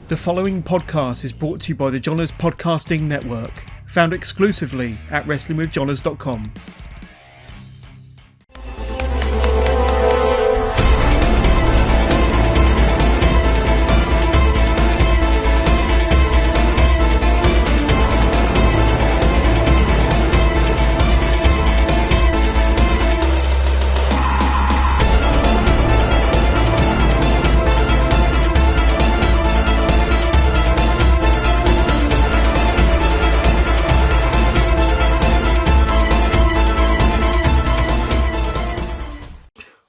The following podcast is brought to you by the Johners Podcasting Network, found exclusively at WrestlingWithJohners.com.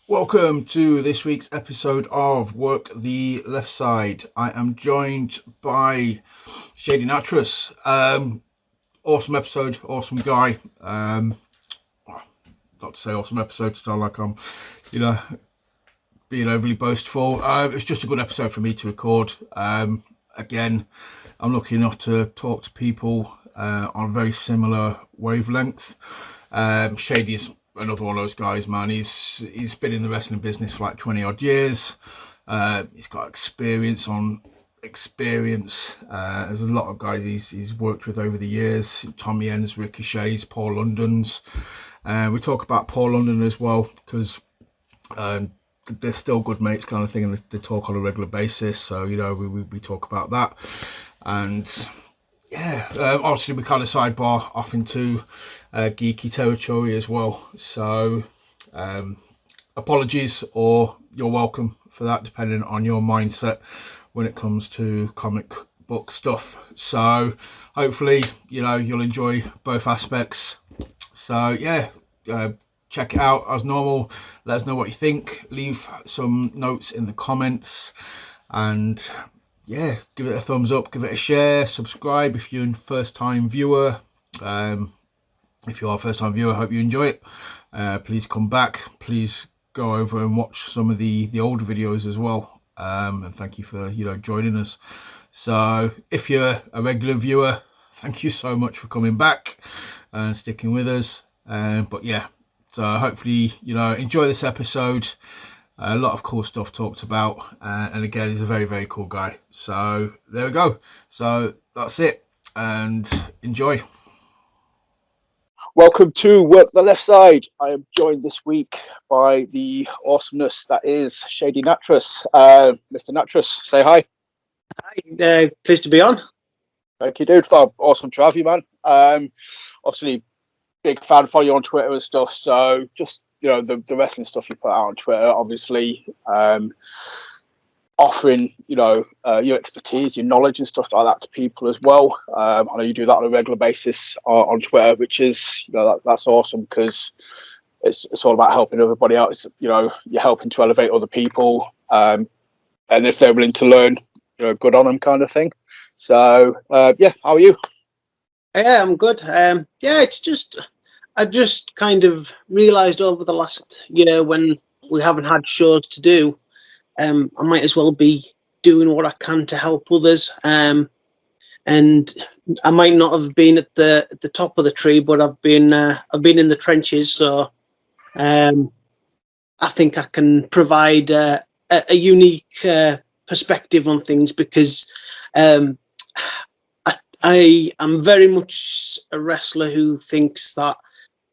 Welcome to this week's episode of Work the Left Side. I am joined by Shady Nattrass. Awesome episode, awesome guy. Not to say awesome episode to sound like I'm, being overly boastful. It's just a good episode for me to record. Again, I'm lucky enough to talk to people on a very similar wavelength. Shady's another one of those guys, man. He's been in the wrestling business for like 20 odd years. He's got experience on experience. There's a lot of guys he's worked with over the years. Tommy Ends, Ricochets, Paul London's. We talk about Paul London as well because they're still good mates kind of thing, and they talk on a regular basis. So, we talk about that. And obviously we kind of sidebar off into geeky territory as well. So apologies, or you're welcome for that, depending on your mindset when it comes to comic book stuff. So hopefully, you'll enjoy both aspects. So check it out as normal. Let us know what you think. Leave some notes in the comments, and give it a thumbs up, give it a share, subscribe if you're a first-time viewer. If you are a first-time viewer, I hope you enjoy it. Please come back. Please go over and watch some of the older videos as well. And thank you for joining us. So if you're a regular viewer, thank you so much for coming back and sticking with us. So hopefully enjoy this episode. A lot of cool stuff talked about, and again, he's a very, very cool guy. So there we go. So that's it, and enjoy. Welcome to Work the Left Side. I am joined this week by the awesomeness that is Shady Nattrass. Mr. Nattrass, say hi. Hi, pleased to be on. Thank you, dude. Awesome to have you, man. Obviously, big fan, follow you on Twitter and stuff. So just the wrestling stuff you put out on Twitter, obviously, offering your expertise, your knowledge and stuff like that to people as well. I know you do that on a regular basis on Twitter, which is that's awesome, because it's all about helping everybody out. It's, you're helping to elevate other people, and if they're willing to learn, good on them, kind of thing. So how are you? Yeah, I'm good. It's just I've just kind of realised over the last year, when we haven't had shows to do, I might as well be doing what I can to help others. And I might not have been at the top of the tree, but I've been in the trenches. So I think I can provide a unique perspective on things, because I am very much a wrestler who thinks that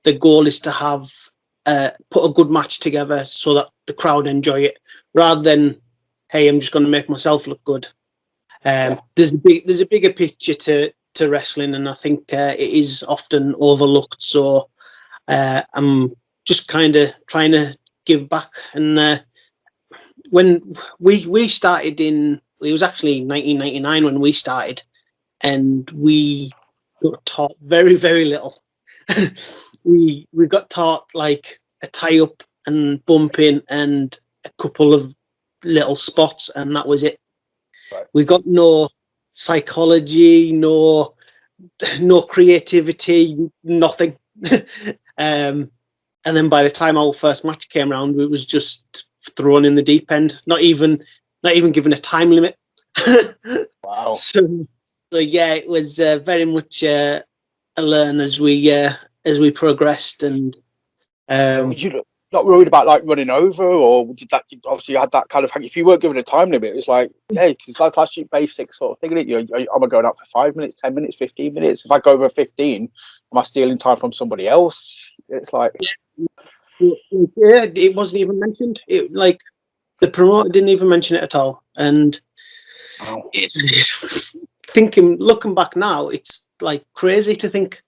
the goal is to have put a good match together so that the crowd enjoy it, rather than, hey, I'm just going to make myself look good. There's a bigger picture to wrestling, and I think it is often overlooked. So I'm just kind of trying to give back. And when we started it was actually 1999 when we started, and we got taught very, very little. We got taught like a tie up and bumping and a couple of little spots, and that was it. Right. We got no psychology, no creativity, nothing. And then by the time our first match came around, it was just thrown in the deep end. Not even given a time limit. Wow. So it was very much a learn as we progressed. And so not worried about like running over, or did that obviously you had that kind of if you weren't given a time limit, it was like, yeah, because that's actually basic sort of thing, isn't it? Am I going out for 5 minutes, 10 minutes, 15 minutes? If I go over 15, am I stealing time from somebody else? It's like, yeah, it wasn't even mentioned. It like the promoter didn't even mention it at all. And wow. looking back now, it's like crazy to think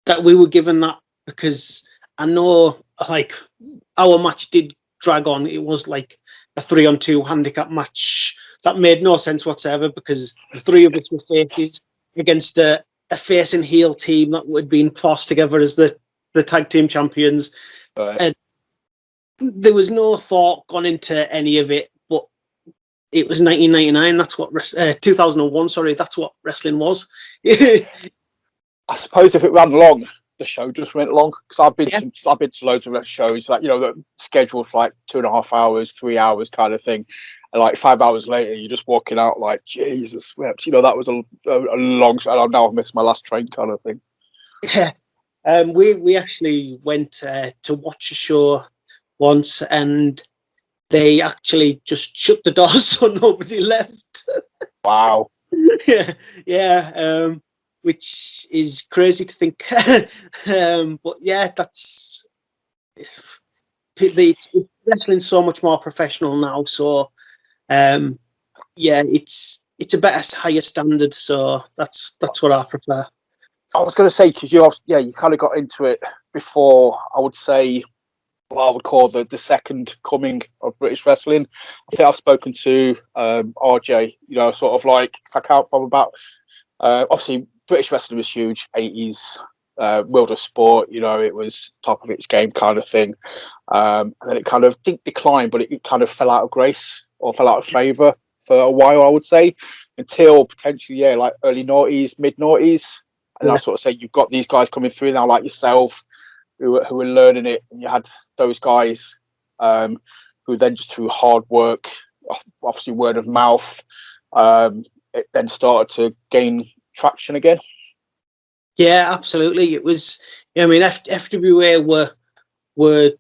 that we were given that, because I know like our match did drag on. It was like a 3-on-2 handicap match that made no sense whatsoever, because the three of us were faces against a face and heel team that had been forced together as the tag team champions. Right. And there was no thought gone into any of it, but it was 1999. That's what 2001. Sorry, that's what wrestling was. I suppose if it ran long, the show just went long, because I've been Yeah. to loads of shows like, that scheduled for like 2.5 hours, 3 hours kind of thing, and like 5 hours later you're just walking out like, Jesus wept. That was a long show. And now I've missed my last train kind of thing. Yeah. We actually went to watch a show once, and they actually just shut the doors so nobody left. Wow. Yeah, which is crazy to think. But yeah, that's it's wrestling so much more professional now. So yeah, it's a better, higher standard. So that's what I prefer. I was going to say, because you kind of got into it before, I would say, what I would call the second coming of British wrestling. I think I've spoken to RJ, sort of like, I count from about, obviously British wrestling was huge, 80s, world of sport, it was top of its game kind of thing. And then it kind of didn't decline, but it kind of fell out of grace, or fell out of favour for a while, I would say, until potentially, like early noughties, mid noughties. And Yeah. I sort of say, you've got these guys coming through now, like yourself, who were learning it, and you had those guys who then, just through hard work, obviously word of mouth, it then started to gain traction again. Yeah, absolutely. It was. I mean, FWA were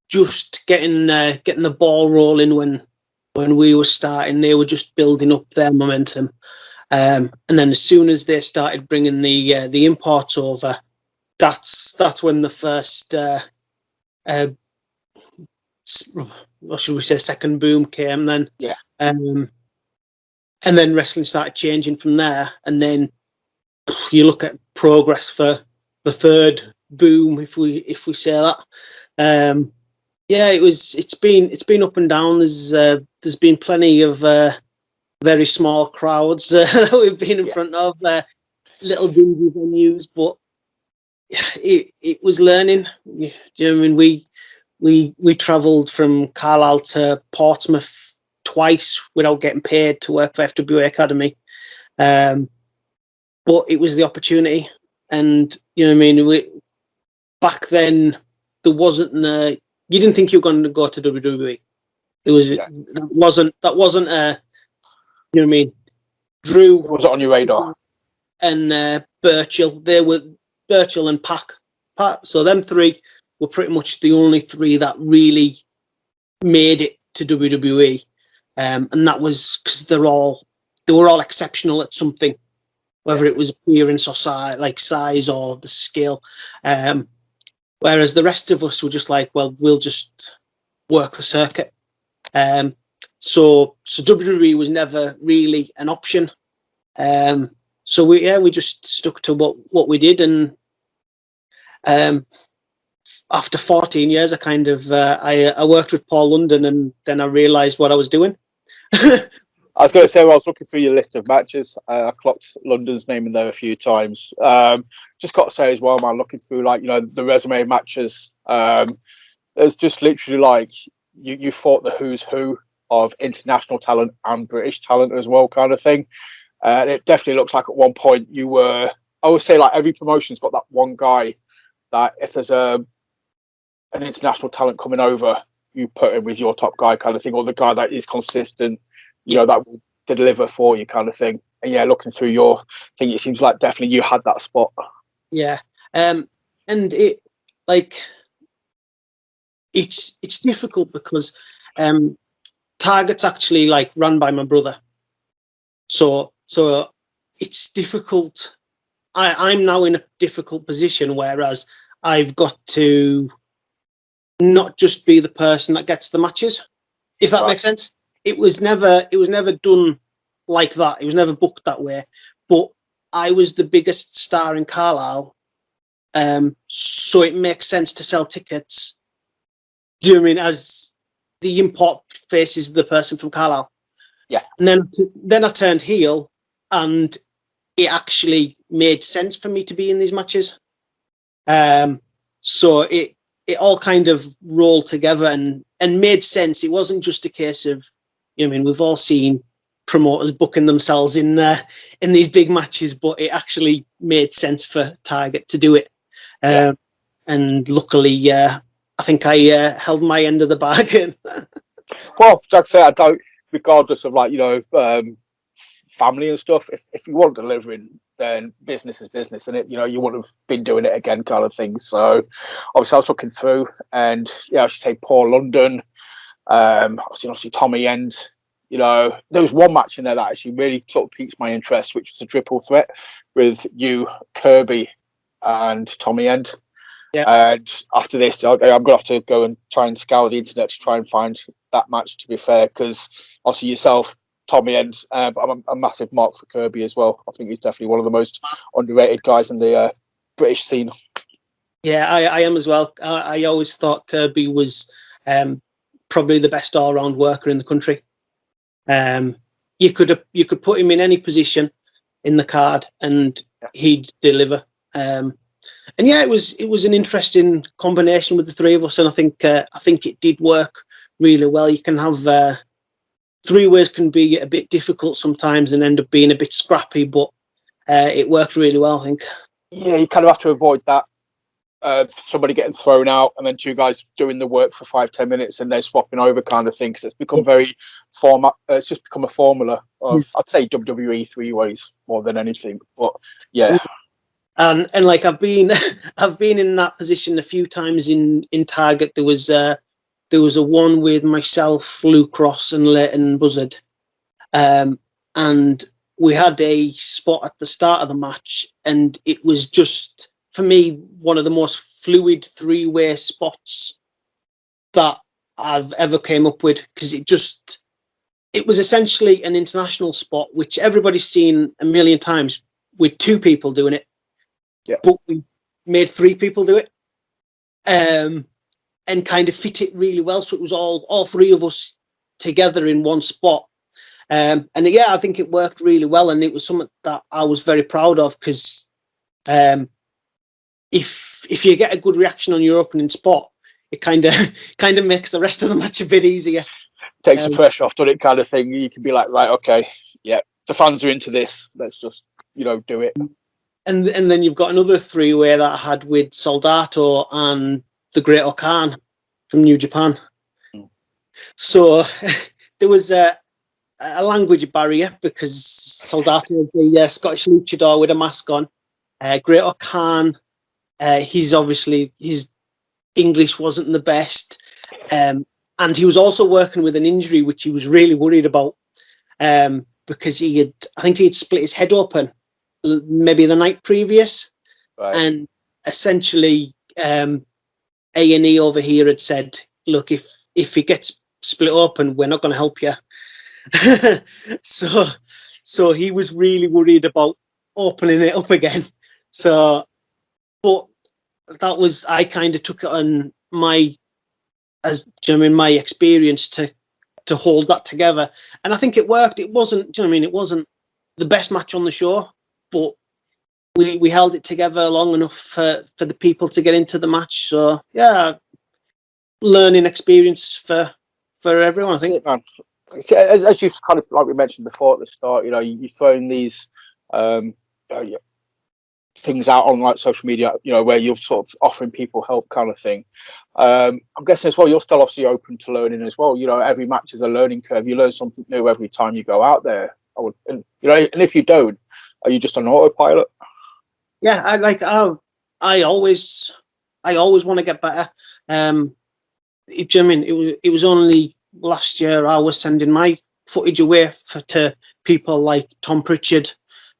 just getting the ball rolling when we were starting. They were just building up their momentum, and then as soon as they started bringing the imports over, that's when the first what should we say, second boom came. Then Yeah. And then wrestling started changing from there, and then you look at progress for the third boom, if we say that. Yeah, it's been up and down. There's been plenty of very small crowds that we've been in front of, little dingy venues, but it was learning. Do you know what I mean? We travelled from Carlisle to Portsmouth twice without getting paid to work for FWA Academy. But it was the opportunity, and you know what I mean. Back then, there wasn't you didn't think you were going to go to WWE. There was that wasn't you know what I mean. Drew Was it on your radar? and Burchill, they were Burchill and Pat. So them three were pretty much the only three that really made it to WWE, and that was because they were all exceptional at something, whether it was appearance or size or the skill. Whereas the rest of us were just like, well, we'll just work the circuit. So WWE was never really an option. So we just stuck to what we did, and after 14 years, I kind of I worked with Paul London, and then I realised what I was doing. I was going to say, when I was looking through your list of matches, I clocked London's name in there a few times. Just got to say as well, man, looking through the resume matches, there's just literally like you fought the who's who of international talent and British talent as well, kind of thing. And it definitely looks like at one point you were. I would say like every promotion's got that one guy that if there's an international talent coming over, you put him with your top guy kind of thing, or the guy that is consistent, that will deliver for you kind of thing. And yeah, looking through your thing, it seems like definitely you had that spot. Yeah. And it, like, it's difficult because Target's actually like run by my brother, so it's difficult. I'm now in a difficult position, whereas I've got to not just be the person that gets the matches, if that makes sense. It was never done like that. It was never booked that way. But I was the biggest star in Carlisle, so it makes sense to sell tickets. Do you know what I mean? As the import faces the person from Carlisle. Yeah. And then I turned heel, and it actually made sense for me to be in these matches. So it all kind of rolled together and made sense. It wasn't just a case of, you know, I mean, we've all seen promoters booking themselves in these big matches, but it actually made sense for Target to do it. And luckily, I think I held my end of the bargain. Well, like I say, I don't, regardless of like, you know, family and stuff, if you want delivering, then business is business, and it, you know, you wouldn't have been doing it again, kind of thing. So obviously I was looking through, and yeah, I should say Paul London, obviously Tommy End. You know, there was one match in there that actually really sort of piqued my interest, which was a triple threat with you, Kirby, and Tommy End. Yeah. And after this, I'm going to have to go and try and scour the internet to try and find that match, to be fair, because obviously yourself, Tommy End, but I'm a massive mark for Kirby as well. I think he's definitely one of the most underrated guys in the British scene. Yeah, I am as well. I always thought Kirby was probably the best all-round worker in the country. You could put him in any position in the card, and he'd deliver. And yeah, it was an interesting combination with the three of us, and I think it did work really well. You can have three ways can be a bit difficult sometimes and end up being a bit scrappy, but it worked really well, I think. Yeah, you kind of have to avoid that. Somebody getting thrown out and then two guys doing the work for 5-10 minutes and they're swapping over, kind of thing, because it's become very format. It's just become a formula of, I'd say, WWE three ways more than anything. But yeah. And like I've been in that position a few times in Target. There was a one with myself, Luke Ross, and Leighton Buzzard, and we had a spot at the start of the match, and it was just, for me, one of the most fluid three-way spots that I've ever came up with, because it was essentially an international spot which everybody's seen a million times with two people doing it. Yeah. But we made three people do it, and kind of fit it really well. So it was all three of us together in one spot. And yeah, I think it worked really well, and it was something that I was very proud of, because if you get a good reaction on your opening spot, it kind of makes the rest of the match a bit easier. Takes the pressure off, doesn't it, kind of thing. You can be like, right, okay, yeah, the fans are into this. Let's just, you know, do it. And then you've got another three-way that I had with Soldato and the Great Okan from New Japan. So there was a language barrier, because Soldato was the Scottish luchador with a mask on. Great Okan, his English wasn't the best, and he was also working with an injury which he was really worried about, because I think he had split his head open maybe the night previous, Right. and essentially A&E over here had said, look, if he gets split open, we're not going to help you. So he was really worried about opening it up again. So, but that was, I kind of took it on my experience to hold that together, and I think it worked. It wasn't, it wasn't the best match on the show, but we held it together long enough for the people to get into the match. So yeah, learning experience for everyone, I think. Man. As you've kind of, like we mentioned before at the start, you know, you throwing these things out on like social media, you know, where you're sort of offering people help, kind of thing. I'm guessing as well, you're still obviously open to learning as well. You know, every match is a learning curve. You learn something new every time you go out there. And if you don't, are you just on autopilot? Yeah, I always want to get better. do you know what I mean? It was only last year I was sending my footage away to people like Tom Pritchard,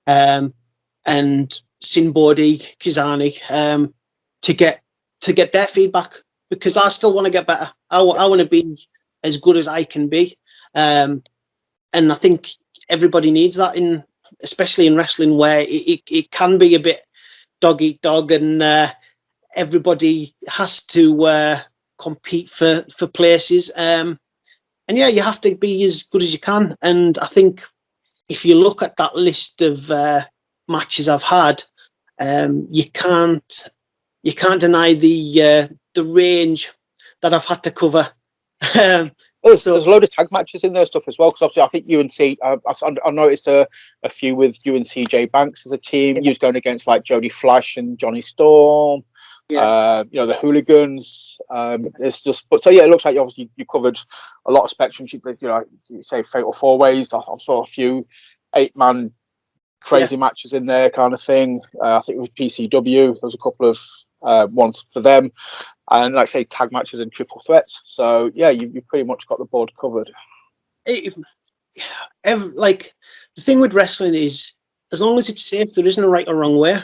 and Sinbodi Kizani, to get their feedback, because I still want to get better. I want to be as good as I can be, and I think everybody needs that, especially in wrestling, where it can be a bit dog eat dog, and everybody has to compete for places. And yeah, you have to be as good as you can. And I think if you look at that list of matches I've had, you can't deny the range that I've had to cover. There's a load of tag matches in there stuff as well, because obviously I think UNC, I noticed a few with UNCJ Banks as a team. You was going against like Jody Flash and Johnny Storm. Yeah. The Hooligans. It's just, but so yeah, it looks like obviously you covered a lot of spectrum. You say Fatal Four Ways. I saw a few 8-man crazy matches in there, kind of thing. I think it was PCW. There was a couple of ones for them, and like I say, tag matches and triple threats. So yeah, you pretty much got the board covered. Like, the thing with wrestling is, as long as it's safe, there isn't a right or wrong way.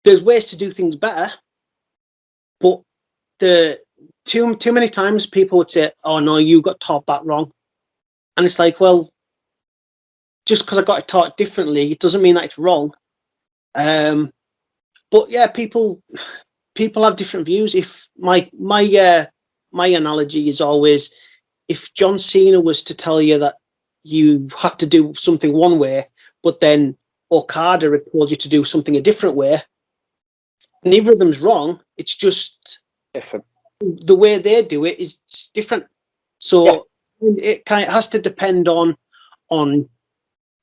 There's ways to do things better, but the too many times people would say, "Oh no, you got taught that wrong," and it's like, well, just because I got it taught differently, it doesn't mean that it's wrong. But yeah, people have different views. If my analogy is always, if John Cena was to tell you that you had to do something one way, but then Okada had told you to do something a different way, neither of them's wrong. It's just Different. The way they do it is different. So it kind of has to depend on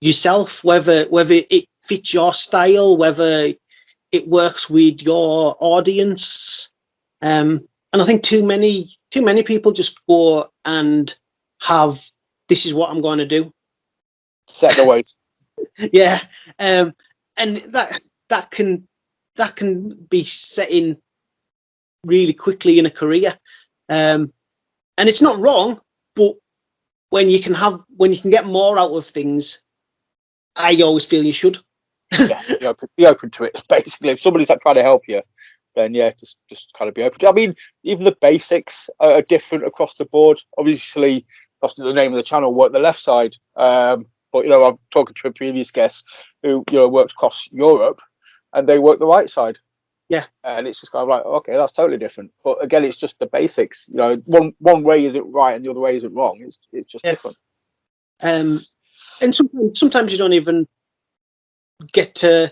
yourself, whether it fits your style, whether it works with your audience. And I think too many people just go and have, this is what I'm going to do. Set the ways. Yeah. And that can be setting really quickly in a career. And it's not wrong, but when you can get more out of things, I always feel you should. Yeah, be open to it. Basically, if somebody's like trying to help you, then yeah, just kind of be open to it. I mean, even the basics are different across the board. Obviously, that's the name of the channel, work the left side. But I'm talking to a previous guest who worked across Europe, and they work the right side. Yeah, and it's just kind of like, okay, that's totally different. But again, it's just the basics. One way isn't right and the other way isn't wrong. It's just different. And sometimes you don't even get to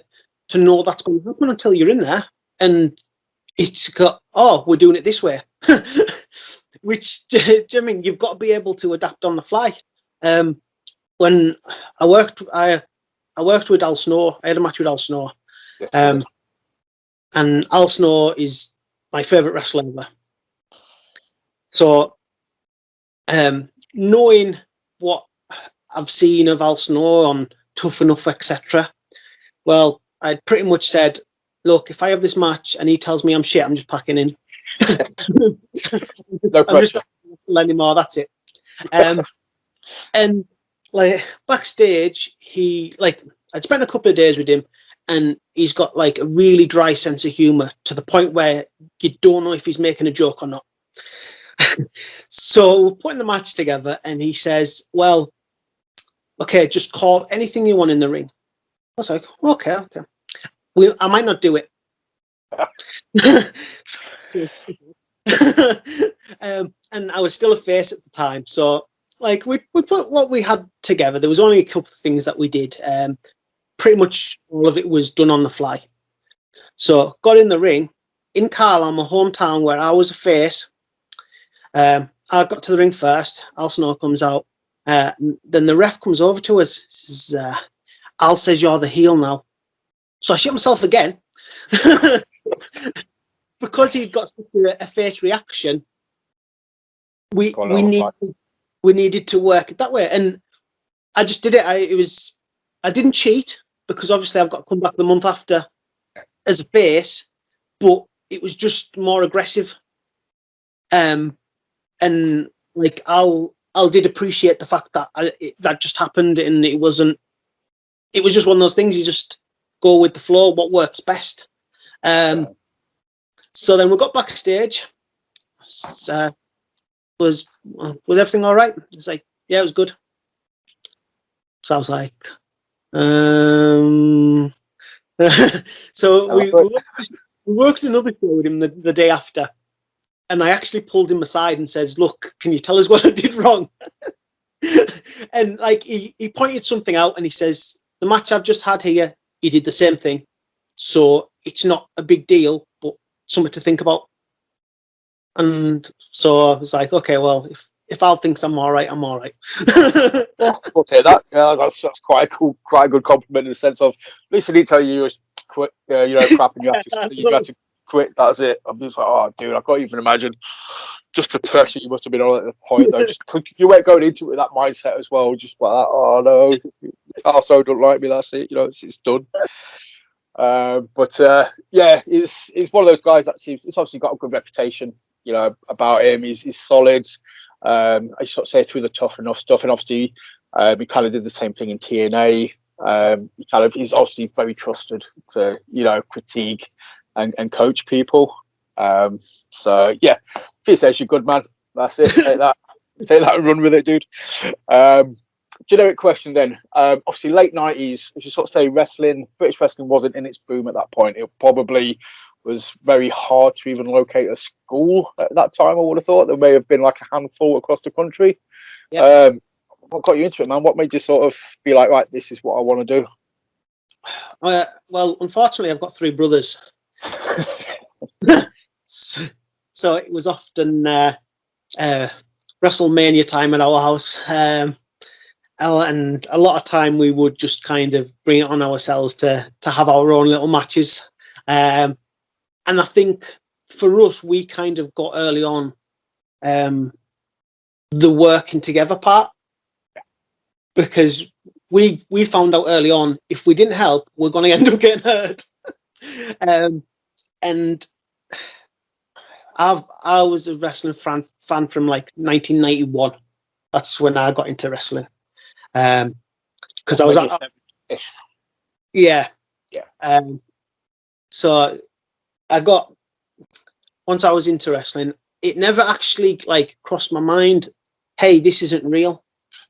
know that's going to happen until you're in there, and it's got, oh, we're doing it this way. Which, I mean, you've got to be able to adapt on the fly. When I worked with Al Snow, I had a match with Al Snow. Yes, and Al Snow is my favourite wrestler ever. So, knowing what I've seen of Al Snow on Tough Enough, etc., well, I'd pretty much said, look, if I have this match and he tells me I'm shit, I'm just packing in. No pressure. I'm just not anymore. That's it. And like backstage, I'd spent a couple of days with him, and he's got like a really dry sense of humor to the point where you don't know if he's making a joke or not. So we're putting the match together, and he says, well, okay, just call anything you want in the ring. I was like, okay. I might not do it. And I was still a face at the time. So like we put what we had together. There was only a couple of things that we did. Pretty much all of it was done on the fly. So got in the ring in Carlisle, my hometown, where I was a face. I got to the ring first. Al Snow comes out. Then the ref comes over to us. Says, Al says you're the heel now. So I shit myself again. Because he'd got such a face reaction, we needed to work it that way. And I just did it. I didn't cheat, because obviously I've got to come back the month after as a face, but it was just more aggressive. And like Al did appreciate the fact that that just happened, and it was just one of those things. You just go with the flow, what works best. So then we got backstage. Was everything all right? It's like, yeah, it was good. So I was like, so we worked another show with him the day after, and I actually pulled him aside and said, "Look, can you tell us what I did wrong?" And like he pointed something out, and he says, "The match I've just had here, he did the same thing, so it's not a big deal, but something to think about." And so I was like, "Okay, well, if Al thinks I'm all right, I'm all right." Yeah, I'll take that. Yeah, that's quite a good compliment in the sense of at least I didn't tell you was quit. Crap, and you had to quit. That's it. I'm just like, oh, dude, I can't even imagine just the pressure you must have been on at the point though. Just you weren't going into it with that mindset as well. Just like that. Oh no, also don't like me. That's it. It's done. Yeah, he's one of those guys that seems. It's obviously got a good reputation. About him. He's solid. I sort of say through the tough enough stuff, and obviously he kind of did the same thing in TNA. He's obviously very trusted to critique and coach people. So yeah, if he says you're good, man, that's it. Take that and run with it, dude. Generic question then. Obviously late 90s, if you sort of say British wrestling wasn't in its boom at that point. It probably was very hard to even locate a school at that time. I would have thought there may have been like a handful across the country. Yep. What got you into it, man? What made you sort of be like, right, this is what I want to do? Well, unfortunately, I've got 3 brothers. So it was often WrestleMania time at our house. And a lot of time we would just kind of bring it on ourselves to have our own little matches. And I think for us, we kind of got early on the working together part, because we found out early on if we didn't help, we're going to end up getting hurt. And I was a wrestling fan from like 1991. That's when I got into wrestling. Because I was yeah. So I got, once I was into wrestling, it never actually like crossed my mind, hey, this isn't real.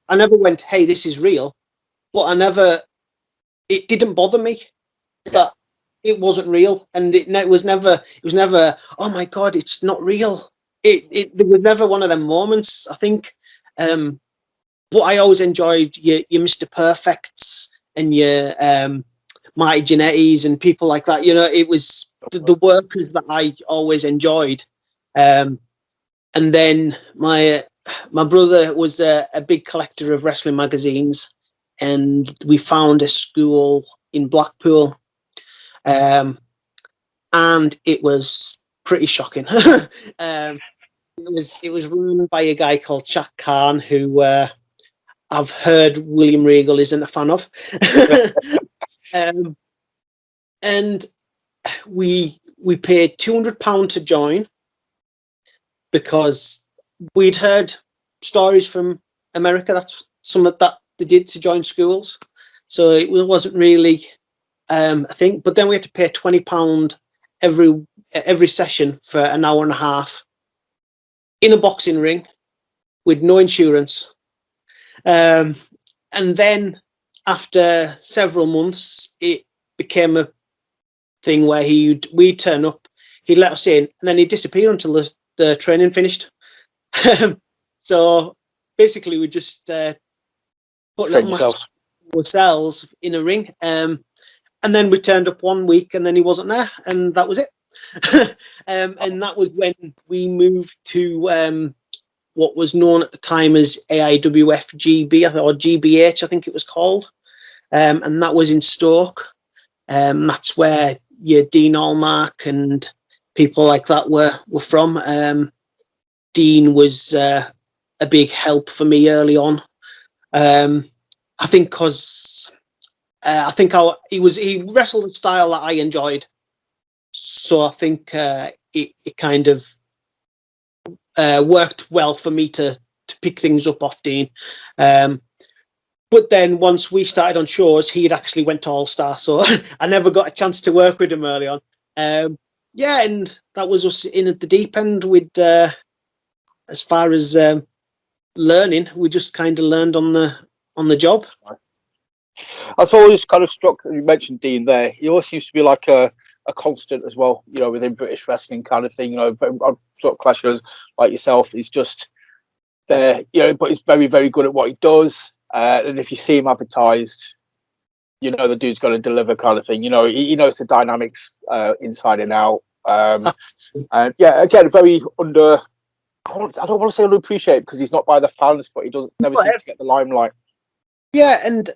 I never went, hey, this is real, but it didn't bother me that it wasn't real, and it was never, oh my god, it's not real. There was never one of them moments, I think. But I always enjoyed your Mr. Perfects and your Mighty Genettis and people like that. It was the workers that I always enjoyed. And then my brother was a big collector of wrestling magazines, and we found a school in Blackpool, and it was pretty shocking. It was run by a guy called Jack Khan, who I've heard William Regal isn't a fan of. And we paid £200 to join, because we'd heard stories from America. That's some of that they did to join schools. So it wasn't really a thing. But then we had to pay £20 every session for an hour and a half in a boxing ring with no insurance. And then after several months, it became a thing where we'd turn up, he'd let us in, and then he'd disappear until the training finished. So basically, we just put little matches ourselves in a ring, and then we turned up one week, and then he wasn't there, and that was it. And that was when we moved to what was known at the time as AIWF GB, or GBH, I think it was called, and that was in Stoke. That's where your Dean Allmark and people like that were from. Dean was a big help for me early on. I think because he wrestled a style that I enjoyed, So I think it kind of worked well for me to pick things up off Dean. But then once we started on shows, he had actually went to All Star, so I never got a chance to work with him early on. Yeah, and that was us in at the deep end with as far as learning. We just kind of learned on the job. I was always kind of struck. You mentioned Dean there. He always seems to be like a constant as well. You know, within British wrestling kind of thing. You know, but sort of clashers like yourself. He's just there. You know, but he's very very good at what he does. And if you see him advertised, you know the dude's going to deliver kind of thing. You know, he knows the dynamics inside and out. And yeah, again, very under. I don't want to say underappreciated because he's not by the fans, but he doesn't never seems to get the limelight. Yeah, and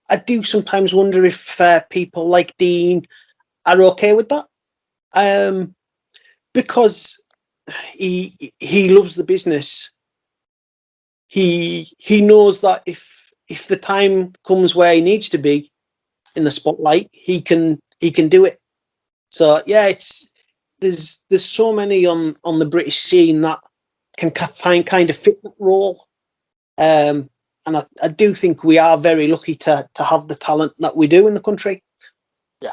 I do sometimes wonder if people like Dean are okay with that, because he loves the business. He knows that if the time comes where he needs to be in the spotlight, he can do it. So yeah, there's so many on the British scene that can kind of fit that role. And I do think we are very lucky to have the talent that we do in the country. Yeah,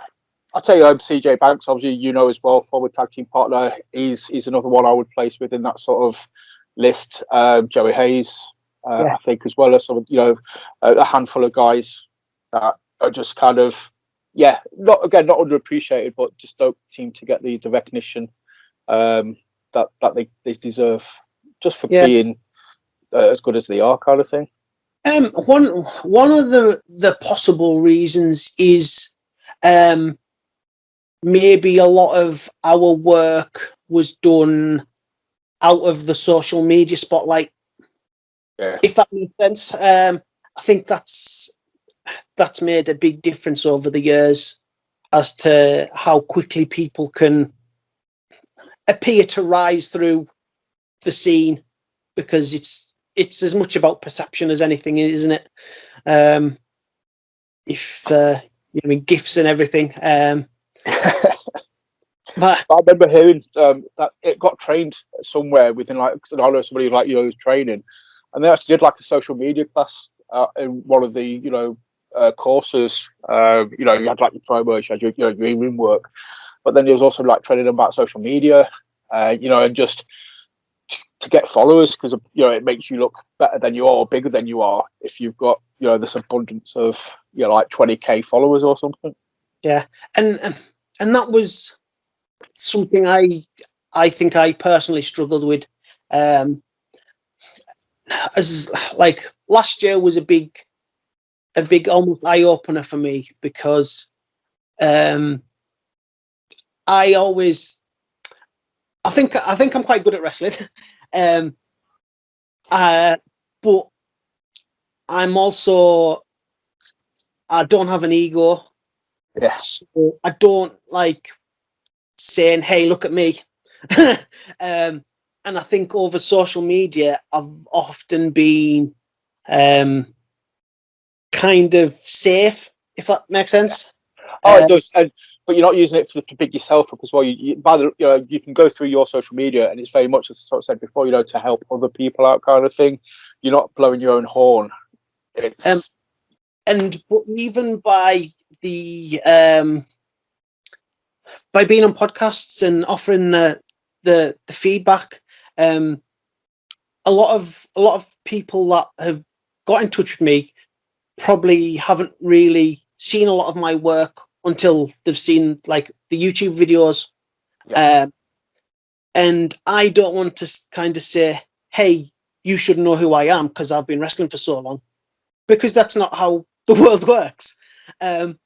I'll tell you, CJ Banks, obviously, you know as well, former tag team partner. He's another one I would place within that sort of list. Joey Hayes, I think, as well as some, you know, a handful of guys that are just kind of, yeah, not underappreciated, but just don't seem to get the recognition that they deserve just for being as good as they are, kind of thing. One of the possible reasons is maybe a lot of our work was done out of the social media spotlight. Yeah. If that makes sense. I think that's made a big difference over the years as to how quickly people can appear to rise through the scene, because it's as much about perception as anything, isn't it? If you know, gifts and everything. But I remember hearing that it got trained somewhere within, like, cause I know somebody like, you know, who's training, and they actually did like a social media class in one of the, you know, courses. You know, you had like your promos, you had your in-ring work, but then there was also like training them about social media, you know, and just to get followers, because, you know, it makes you look better than you are or bigger than you are if you've got, you know, this abundance of, you know, like 20k followers or something. yeah, and that was something I think I personally struggled with. As like last year was a big almost eye opener for me, because I always I think I'm quite good at wrestling, but I'm also, I don't have an ego, Yeah. so I don't like saying, "Hey, look at me." And I think over social media, I've often been kind of safe, if that makes sense. Oh, it does, but you're not using it to big yourself up as well. You know, you can go through your social media, and it's very much, as I said before, you know, to help other people out, kind of thing. You're not blowing your own horn. It's But even by the by being on podcasts and offering the feedback, a lot of people that have got in touch with me probably haven't really seen a lot of my work until they've seen like the YouTube videos. And I don't want to kind of say, "Hey, you should know who I am because I've been wrestling for so long," because that's not how the world works. But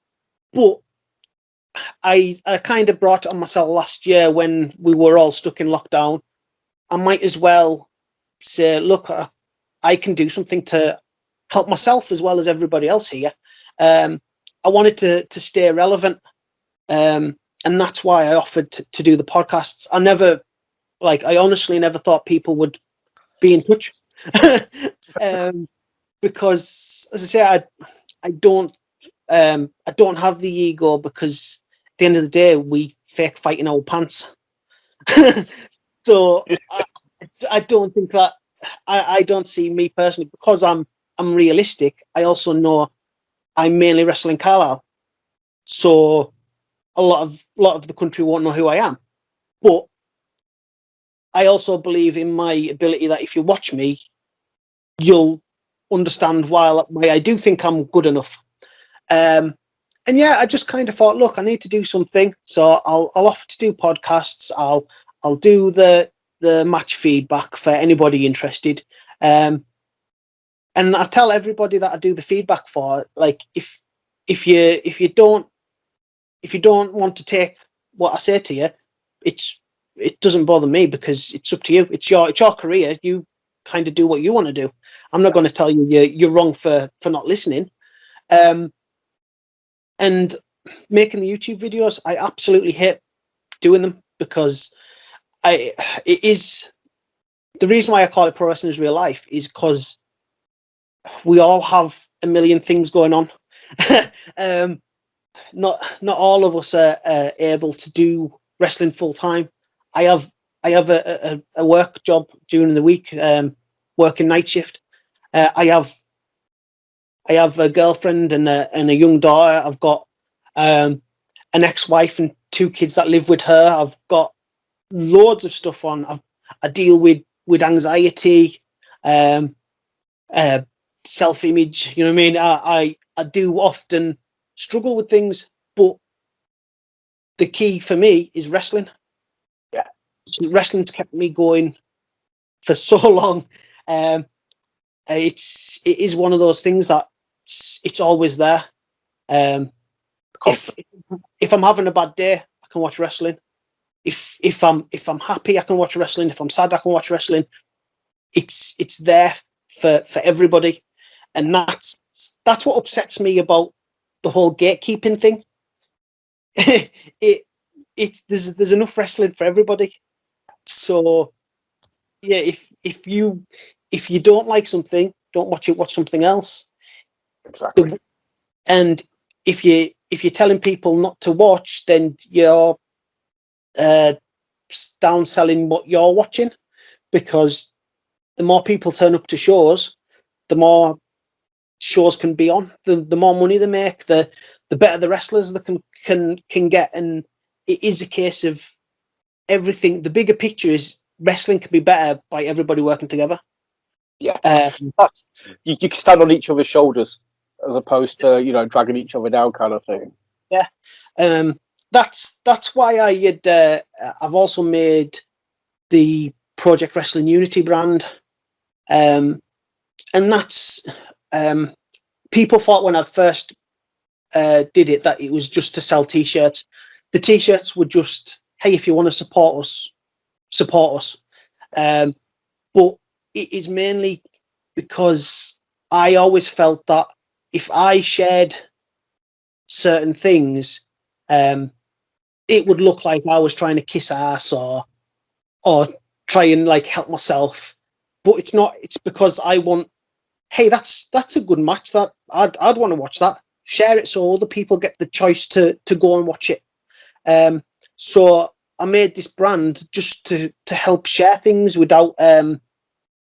I kind of brought it on myself last year when we were all stuck in lockdown. I might as well say, "Look, I can do something to help myself as well as everybody else here." I wanted to stay relevant, and that's why I offered to do the podcasts. I honestly never thought people would be in touch, because, as I say, I don't have the ego, because the end of the day, we fake fight in our pants. So I don't think that I don't see me personally, because I'm realistic. I also know I mainly wrestle in Carlisle, so a lot of the country won't know who I am. But I also believe in my ability that if you watch me, you'll understand why I do think I'm good enough. And yeah, I just kind of thought, look, I need to do something, so I'll offer to do podcasts. I'll do the match feedback for anybody interested. And I tell everybody that I do the feedback for, like, if you don't want to take what I say to you, it doesn't bother me, because it's up to you. It's your career. You kind of do what you want to do. I'm not going to tell you you're wrong for not listening. And making the YouTube videos, I absolutely hate doing them, because it is the reason why I call it Pro Wrestling is Real Life, is because we all have a million things going on. Not all of us are able to do wrestling full time. I have a work job during the week, working night shift. I have a girlfriend and a young daughter. I've got an ex-wife and 2 kids that live with her. I've got loads of stuff on. I deal with anxiety, self-image. You know what I mean? I do often struggle with things, but the key for me is wrestling. Yeah, Wrestling's kept me going for so long. It is one of those things that it's always there. If I'm having a bad day, I can watch wrestling. If I'm happy, I can watch wrestling. If I'm sad, I can watch wrestling. It's there for everybody, and that's what upsets me about the whole gatekeeping thing. There's enough wrestling for everybody. So yeah, if you don't like something, don't watch it. Watch something else. exactly. And if you're telling people not to watch, then you're downselling what you're watching, because the more people turn up to shows, the more shows can be on, the more money they make, the better the wrestlers they can get. And it is a case of everything. The bigger picture is wrestling can be better by everybody working together. Yeah, that's you can stand on each other's shoulders as opposed to dragging each other down, kind of thing. Yeah, that's why I've also made the Project Wrestling Unity brand, and that's people thought when I first did it that it was just to sell t-shirts. The t-shirts were just, hey, if you want to support us, support us. But it is mainly because I always felt that if I shared certain things, it would look like I was trying to kiss ass or try and like help myself. But it's not. It's because I want, hey, that's a good match. That I'd want to watch that. Share it so other people get the choice to go and watch it. So I made this brand just to help share things without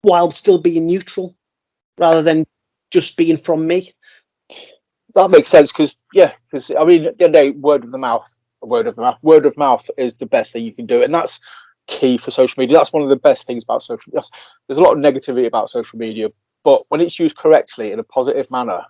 while still being neutral, rather than just being from me. That makes sense because I mean, at the end of the day, word of mouth is the best thing you can do, and that's key for social media. That's one of the best things about social media. There's a lot of negativity about social media, but when it's used correctly in a positive manner,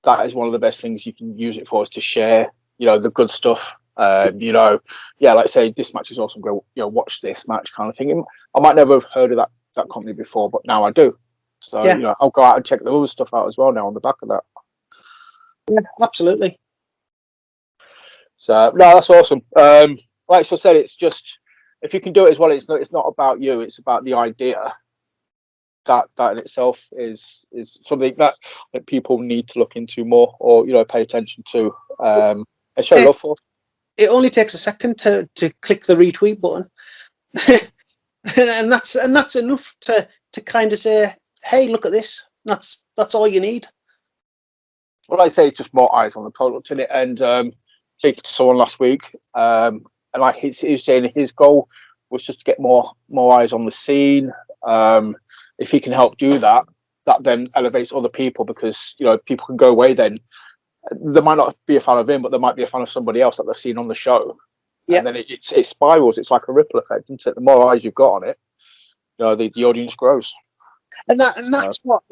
that is one of the best things you can use it for, is to share, the good stuff. Like I say, this match is awesome. Go, watch this match, kind of thing. And I might never have heard of that company before, but now I do. So Yeah. I'll go out and check the other stuff out as well now on the back of that. Yeah, absolutely. So no, that's awesome. Like I said, it's just, if you can do it as well, it's not about you. It's about the idea. That in itself is something that people need to look into more, or pay attention to, and show love for. It only takes a second to click the retweet button, and that's enough to kind of say, hey, look at this. That's all you need. Well, like I say, it's just more eyes on the product in it, and speaking to someone last week, and like he was saying, his goal was just to get more eyes on the scene. If he can help do that, that then elevates other people, because people can go away then. They might not be a fan of him, but they might be a fan of somebody else that they've seen on the show. Yeah. And then it spirals. It's like a ripple effect, isn't it? The more eyes you've got on it, the audience grows. And that's what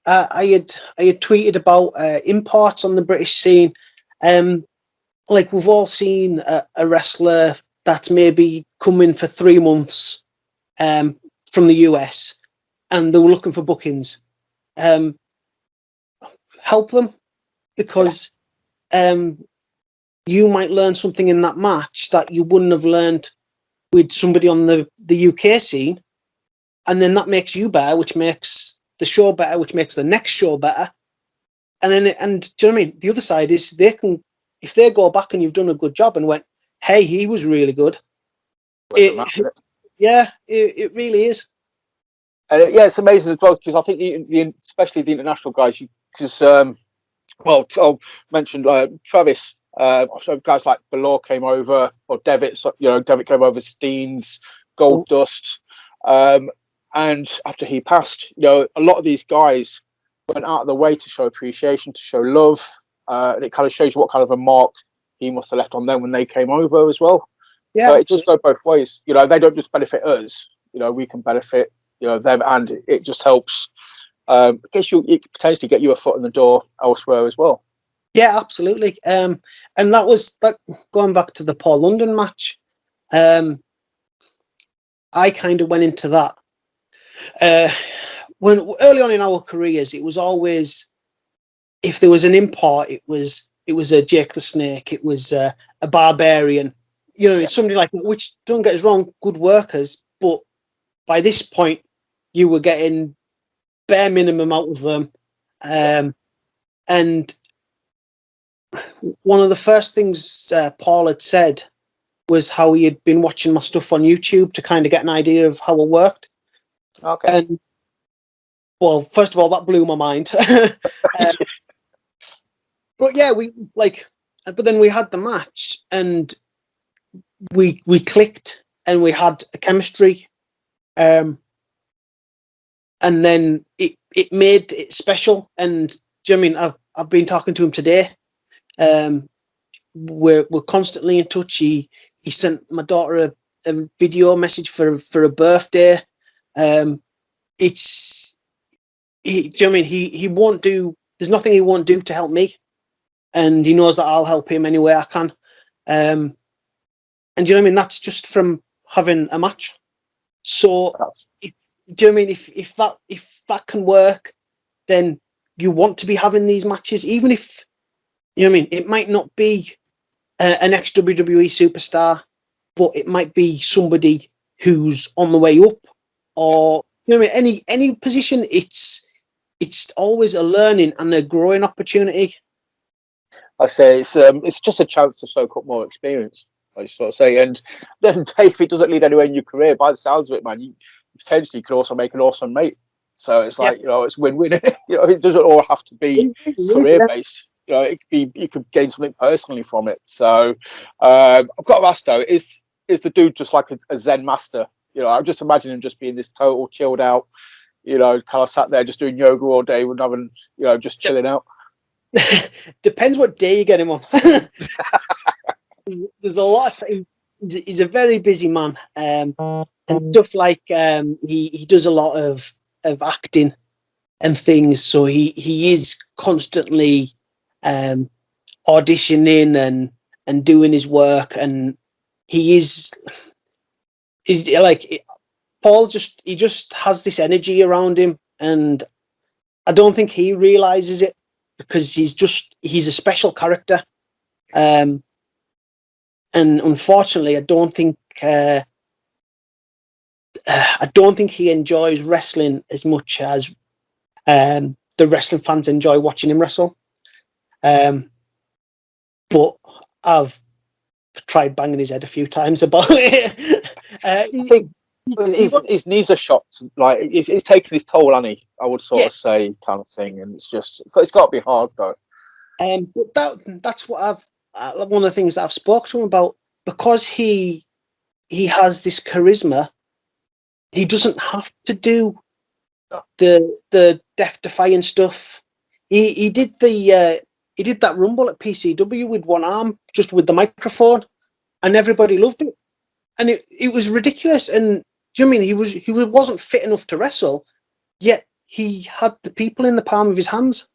I had tweeted about imports on the British scene. Like, we've all seen a wrestler that's maybe coming for 3 months from the US, and they were looking for bookings. Help them, because you might learn something in that match that you wouldn't have learned with somebody on the UK scene, and then that makes you better, which makes the show better, which makes the next show better. And then, do you know what I mean? The other side is, they can, if they go back and you've done a good job and went, hey, he was really good. Yeah, it really is. And it's amazing as well, because I think especially the international guys, because I'll mention Travis. So guys like Balor came over, or Devitt. Devitt came over. Steens, Gold Dust, and after he passed, a lot of these guys went out of the way to show appreciation, to show love, and it kind of shows you what kind of a mark he must have left on them when they came over as well. Yeah, so it just goes both ways. They don't just benefit us. We can benefit them, and it just helps. I guess it could potentially get you a foot in the door elsewhere as well. Yeah, absolutely. And that was going back to the Paul London match. I kind of went into that when early on in our careers. It was always, if there was an import, it was a Jake the Snake, it was a Barbarian. It's somebody like that, which, don't get us wrong, good workers, but by this point you were getting bare minimum out of them. And one of the first things Paul had said was how he had been watching my stuff on YouTube to kind of get an idea of how it worked. Okay. And, well, first of all, that blew my mind. But yeah, but then we had the match, and we clicked, and we had a chemistry. And then it made it special. And do you know what I mean? I've been talking to him today. We're constantly in touch. He sent my daughter a video message for a birthday. Do you know what I mean? He won't do. There's nothing he won't do to help me, and he knows that I'll help him any way I can. And do you know what I mean? That's just from having a match. So, do you know what I mean? If that can work, then you want to be having these matches, even if, you know what I mean, it might not be an ex-WWE superstar, but it might be somebody who's on the way up, or, you know what I mean, any position. It's always a learning and a growing opportunity. I say it's just a chance to soak up more experience, I sort of say. And then, if it doesn't lead anywhere in your career, by the sounds of it, man, you potentially could also make an awesome mate. So it's like, it's win-win. It doesn't all have to be career-based. It could be, you could gain something personally from it. So I've got to ask though, is the dude just like a Zen master? I just imagine him just being this total chilled out, kind of sat there just doing yoga all day and having, just chilling out. Depends what day you get him on. There's a lot. He's a very busy man, and stuff like he does a lot of acting and things. So he is constantly auditioning and doing his work, and he's like, Paul just has this energy around him, and I don't think he realizes it, because he's a special character. And unfortunately, I don't think he enjoys wrestling as much as the wrestling fans enjoy watching him wrestle. But I've tried banging his head a few times about it. I think his knees are shot. Like, it's taking his toll, Annie, I would sort of say, kind of thing. And it's got to be hard though. But that's what one of the things that I've spoken to him about, because he has this charisma, he doesn't have to do the death defying stuff. He did that rumble at PCW with one arm, just with the microphone, and everybody loved it. And it was ridiculous. And do you know what I mean he wasn't fit enough to wrestle, yet he had the people in the palm of his hands.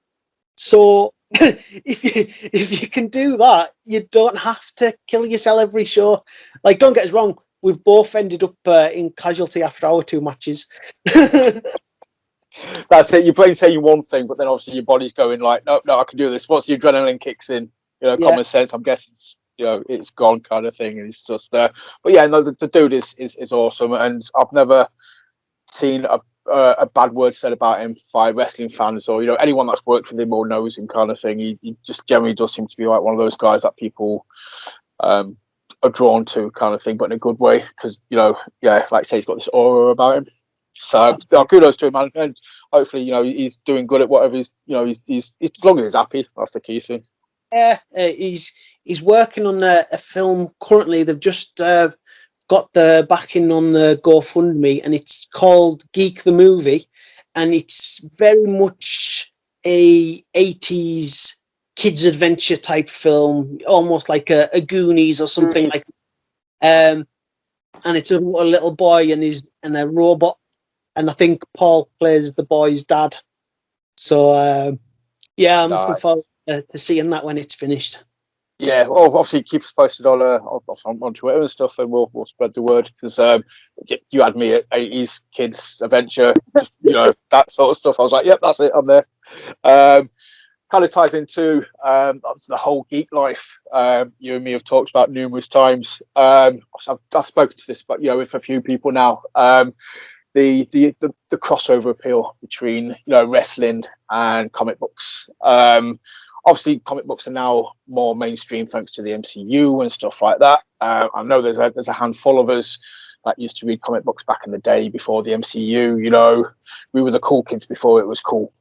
So if you can do that, you don't have to kill yourself every show. Like, don't get us wrong, we've both ended up in casualty after our 2 matches. That's it. Your brain's saying one thing, but then obviously your body's going like, no, I can do this. Once the adrenaline kicks in, Yeah. common sense. I'm guessing, it's gone kind of thing, and it's just there. But yeah, no, the dude is awesome, and I've never seen a bad word said about him by wrestling fans or anyone that's worked with him or knows him kind of thing. He just generally does seem to be like one of those guys that people are drawn to kind of thing, but in a good way, because like I say, he's got this aura about him. So kudos to him, man, and hopefully he's doing good at whatever he's as long as he's happy. That's the key thing. Yeah, he's working on a film currently. They've just got the backing on the GoFundMe, and it's called Geek the Movie, and it's very much a 80s kids adventure type film, almost like a Goonies or something like that. And it's a little boy and a robot, and I think Paul plays the boy's dad. So yeah, I'm looking forward to seeing that when it's finished. Yeah, well, obviously keep us posted on Twitter and stuff, and we'll spread the word, because you had me at 80s kids adventure, just, that sort of stuff. I was like, yep, that's it, I'm there. Kind of ties into the whole geek life. You and me have talked about numerous times. I've spoken to this, but with a few people now. The crossover appeal between wrestling and comic books. Obviously, comic books are now more mainstream thanks to the MCU and stuff like that. I know there's a handful of us that used to read comic books back in the day before the MCU. We were the cool kids before it was cool.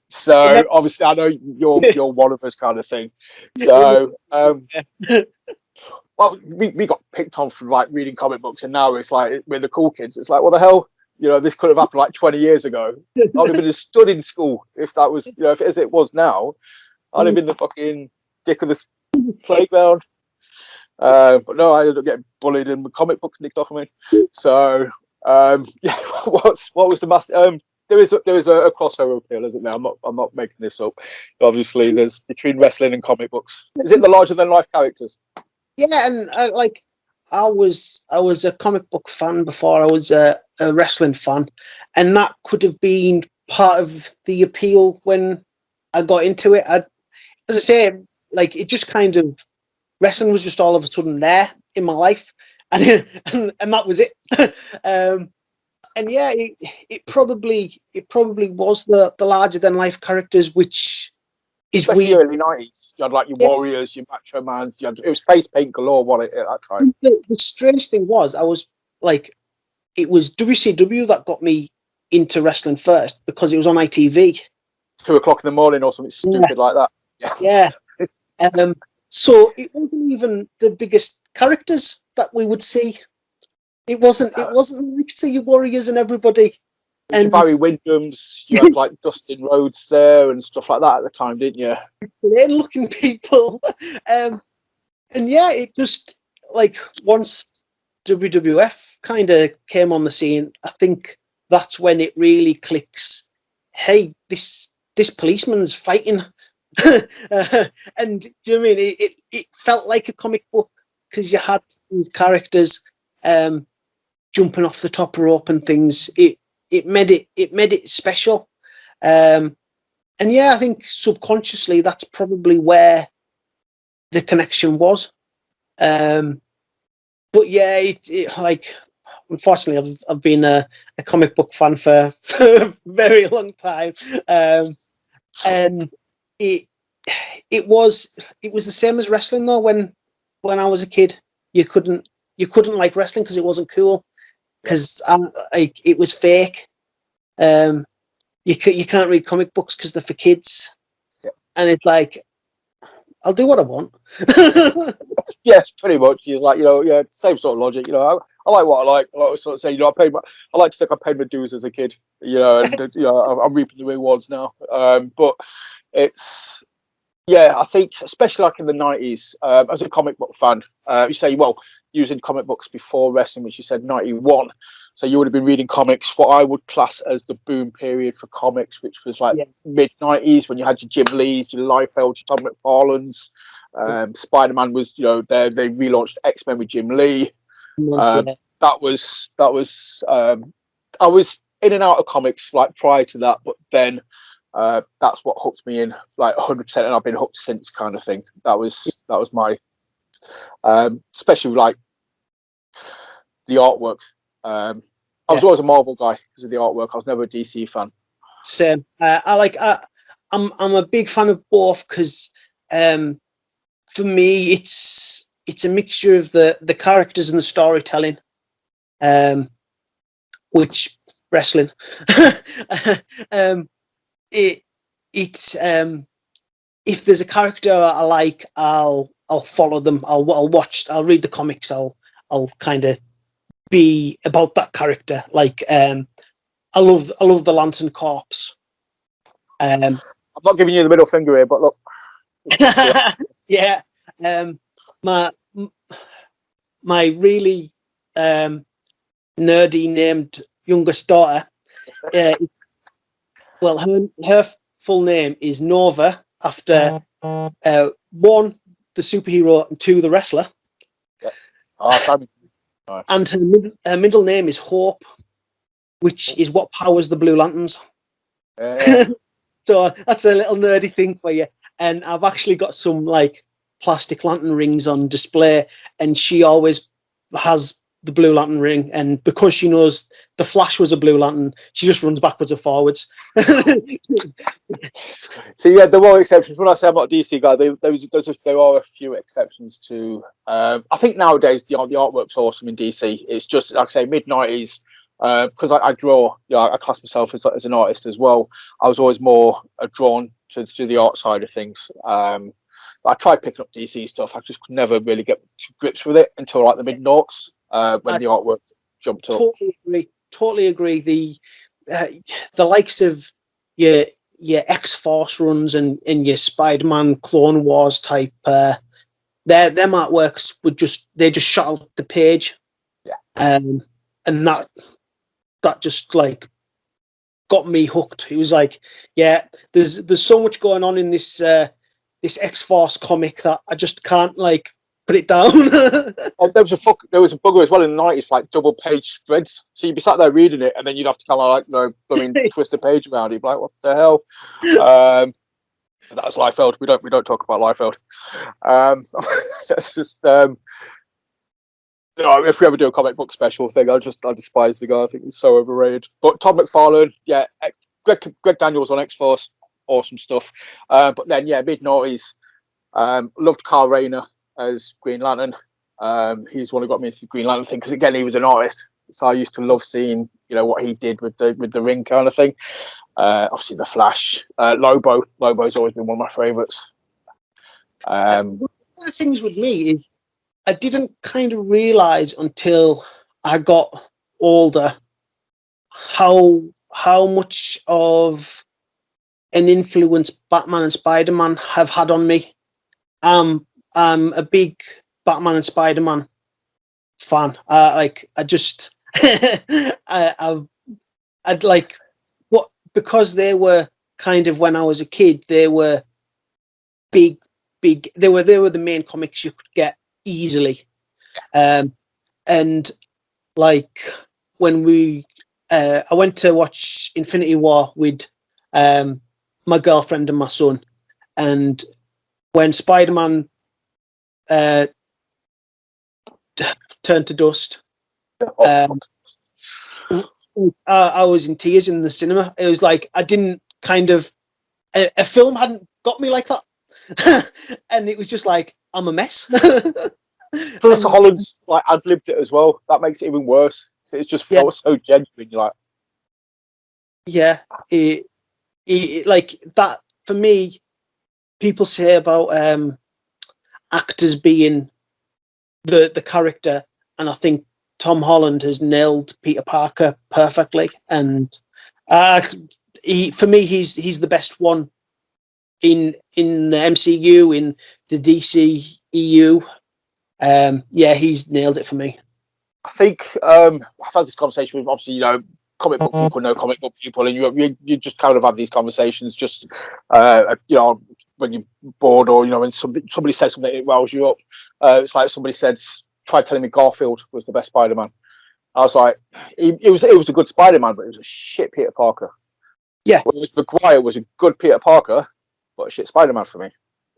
So obviously, I know you're one of us, kind of thing. So. Well, we got picked on for like reading comic books, and now it's like we're the cool kids. It's like, what the hell? This could have happened like 20 years ago. I'd have been stood in school if that was, if as it was now. I'd have been the fucking dick of the playground. But no, I ended up getting bullied and the comic books nicked off of me. So yeah, what was the master? There is a crossover appeal, isn't there? I'm not making this up. Obviously, there's between wrestling and comic books. Is it the larger than life characters? Yeah, and I was a comic book fan before I was a wrestling fan, and that could have been part of the appeal when I got into it. As I say, like, it just kind of, wrestling was just all of a sudden there in my life, and and that was it. And yeah, it probably was the larger than life characters, which is especially weird. early 90s. You had like your Warriors, your Macho Mans. It was face paint galore, wasn't it, at that time? The strange thing was, I was like, it was WCW that got me into wrestling first, because it was on ITV. 2 o'clock in the morning or something stupid like that. Yeah. So it wasn't even the biggest characters that we would see. It wasn't like, see your Warriors and everybody. And Barry Windham's, you had like Dustin Rhodes there and stuff like that at the time, didn't you? Plain looking people. And yeah, it just, like, once WWF kind of came on the scene, I think that's when it really clicks. Hey, this policeman's fighting. And do you know what I mean? It felt like a comic book, because you had characters jumping off the top rope and things. It made it special. And yeah, I think subconsciously that's probably where the connection was. But yeah, it like, unfortunately, I've been a comic book fan for a very long time, and it was the same as wrestling though. When I was a kid, you couldn't like wrestling because it wasn't cool, because like, it was fake. You can't read comic books because they're for kids, and it's like, I'll do what I want. Yeah, pretty much. You're like, yeah, same sort of logic. I like what I like. I like to sort of say, I like to think I paid my dues as a kid. And I'm reaping the rewards now. But it's yeah, I think especially like in the 90s, as a comic book fan, you say, well, using comic books before wrestling, which you said 91. So you would have been reading comics, what I would class as the boom period for comics, which was like mid 90s when you had your Jim Lees, your Liefeld, your Tom McFarlane's. Spider-Man was, they relaunched X-Men with Jim Lee. That was I was in and out of comics like prior to that, but then that's what hooked me in like 100%, and I've been hooked since, kind of thing. That was my especially like the artwork. I was always a Marvel guy because of the artwork. I was never a DC fan. Same. I'm a big fan of both because for me it's a mixture of the characters and the storytelling, which wrestling. It's if there's a character I like, I'll follow them. I'll watch. I'll read the comics. I'll kind of be about that character. Like I love the Lantern Corps. I'm not giving you the middle finger here, but look. Yeah. My really nerdy named youngest daughter. Well, her full name is Nova, after one, the superhero, and two, the wrestler. Nice. And her middle name is Hope, which is what powers the Blue Lanterns. So that's a little nerdy thing for you. And I've actually got some like plastic lantern rings on display, and she always has the Blue Lantern ring. And because she knows the Flash was a Blue Lantern, she just runs backwards and forwards. So yeah, there were exceptions. When I say I'm not a DC guy, there are a few exceptions to. I think nowadays the artwork's awesome in DC. It's just like I say, mid 90s. Because I draw, I class myself as an artist as well. I was always more drawn to the art side of things. I tried picking up DC stuff. I just could never really get to grips with it until like the mid noughts when the artwork jumped up. Totally agree. The likes of your X-Force runs and your Spider-Man Clone Wars type, them artworks they just shot out the page. And that just like got me hooked. It was like, yeah, there's so much going on in this X-Force comic that I just can't like put it down. There was a bugger as well in the 90s, like double page spreads. So you'd be sat there reading it, and then you'd have to kind of like, twist the page around. You'd be like, what the hell? That's Liefeld. We don't talk about Liefeld. That's just if we ever do a comic book special thing, I despise the guy. I think he's so overrated. But Tom McFarlane, yeah, Greg Daniels on X-Force, awesome stuff. But then mid noughties, loved Carl Rayner as Green Lantern. He's the one who got me into the Green Lantern thing because again he was an artist, so I used to love seeing what he did with the ring kind of thing. Obviously the Flash, Lobo's always been one of my favourites. One of the things with me is I didn't kind of realize until I got older how much of an influence Batman and Spider-Man have had on me. I'm a big Batman and Spider-Man fan. I'd like what, because they were kind of, when I was a kid, they were big. They were the main comics you could get easily. And like when I went to watch Infinity War with my girlfriend and my son, and when Spider-Man turned to dust, I was in tears in the cinema. It was like I didn't a film hadn't got me like that. And it was just like, I'm a mess. Plus, Holland's like ad-libbed it as well. That makes it even worse. It's just felt so genuine. You're like, yeah, it like that for me. People say about actors being the character, and I think Tom Holland has nailed Peter Parker perfectly. And for me, he's the best one in the MCU, in the DC EU. Yeah, he's nailed it for me. I think I've had this conversation with, obviously, comic book people know comic book people, and you just kind of have these conversations just when you're bored, or when somebody says something that riles you up. It's like somebody said, tried telling me Garfield was the best Spider-Man. I was like, it was a good Spider-Man, but it was a shit Peter Parker. Yeah. Whereas Maguire was a good Peter Parker, but a shit Spider-Man for me.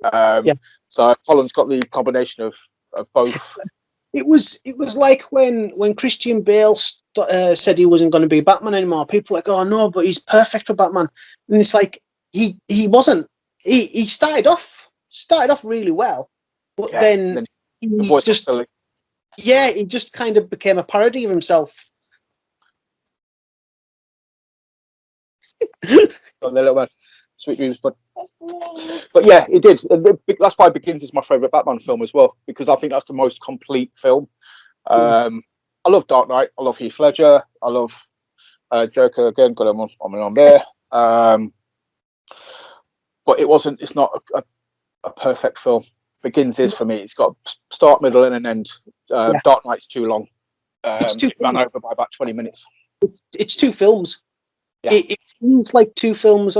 Yeah. So Holland's got the combination of both. It was like when Christian Bale said he wasn't going to be Batman anymore. People were like, oh no, but he's perfect for Batman. And it's like he wasn't. He started off really well, but then he just he just kind of became a parody of himself. A little bit sweet dreams, but yeah, it did. That's why Begins is my favorite Batman film as well, because I think that's the most complete film. I love Dark Knight. I love Heath Ledger. I love Joker again. Got him on there. But it's not a perfect film. Begins is for me. It's got start, middle, and an end. Dark Knight's too long. It ran over by about 20 minutes. It's two films. Yeah. It seems like two films.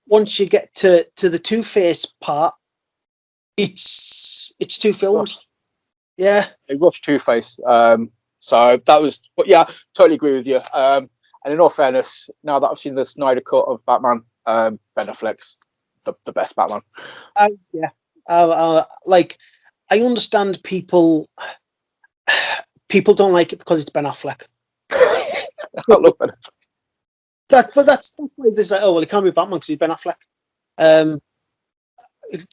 Once you get to the Two-Face part, it's two films. Yeah. It was Two-Face. So that was, but yeah, totally agree with you. And in all fairness, now that I've seen the Snyder cut of Batman, Ben Affleck's the best Batman. Yeah. Like, I understand people don't like it because it's Ben Affleck. I love Ben Affleck. But that's why there's like, oh well, it can't be Batman because he's Ben Affleck.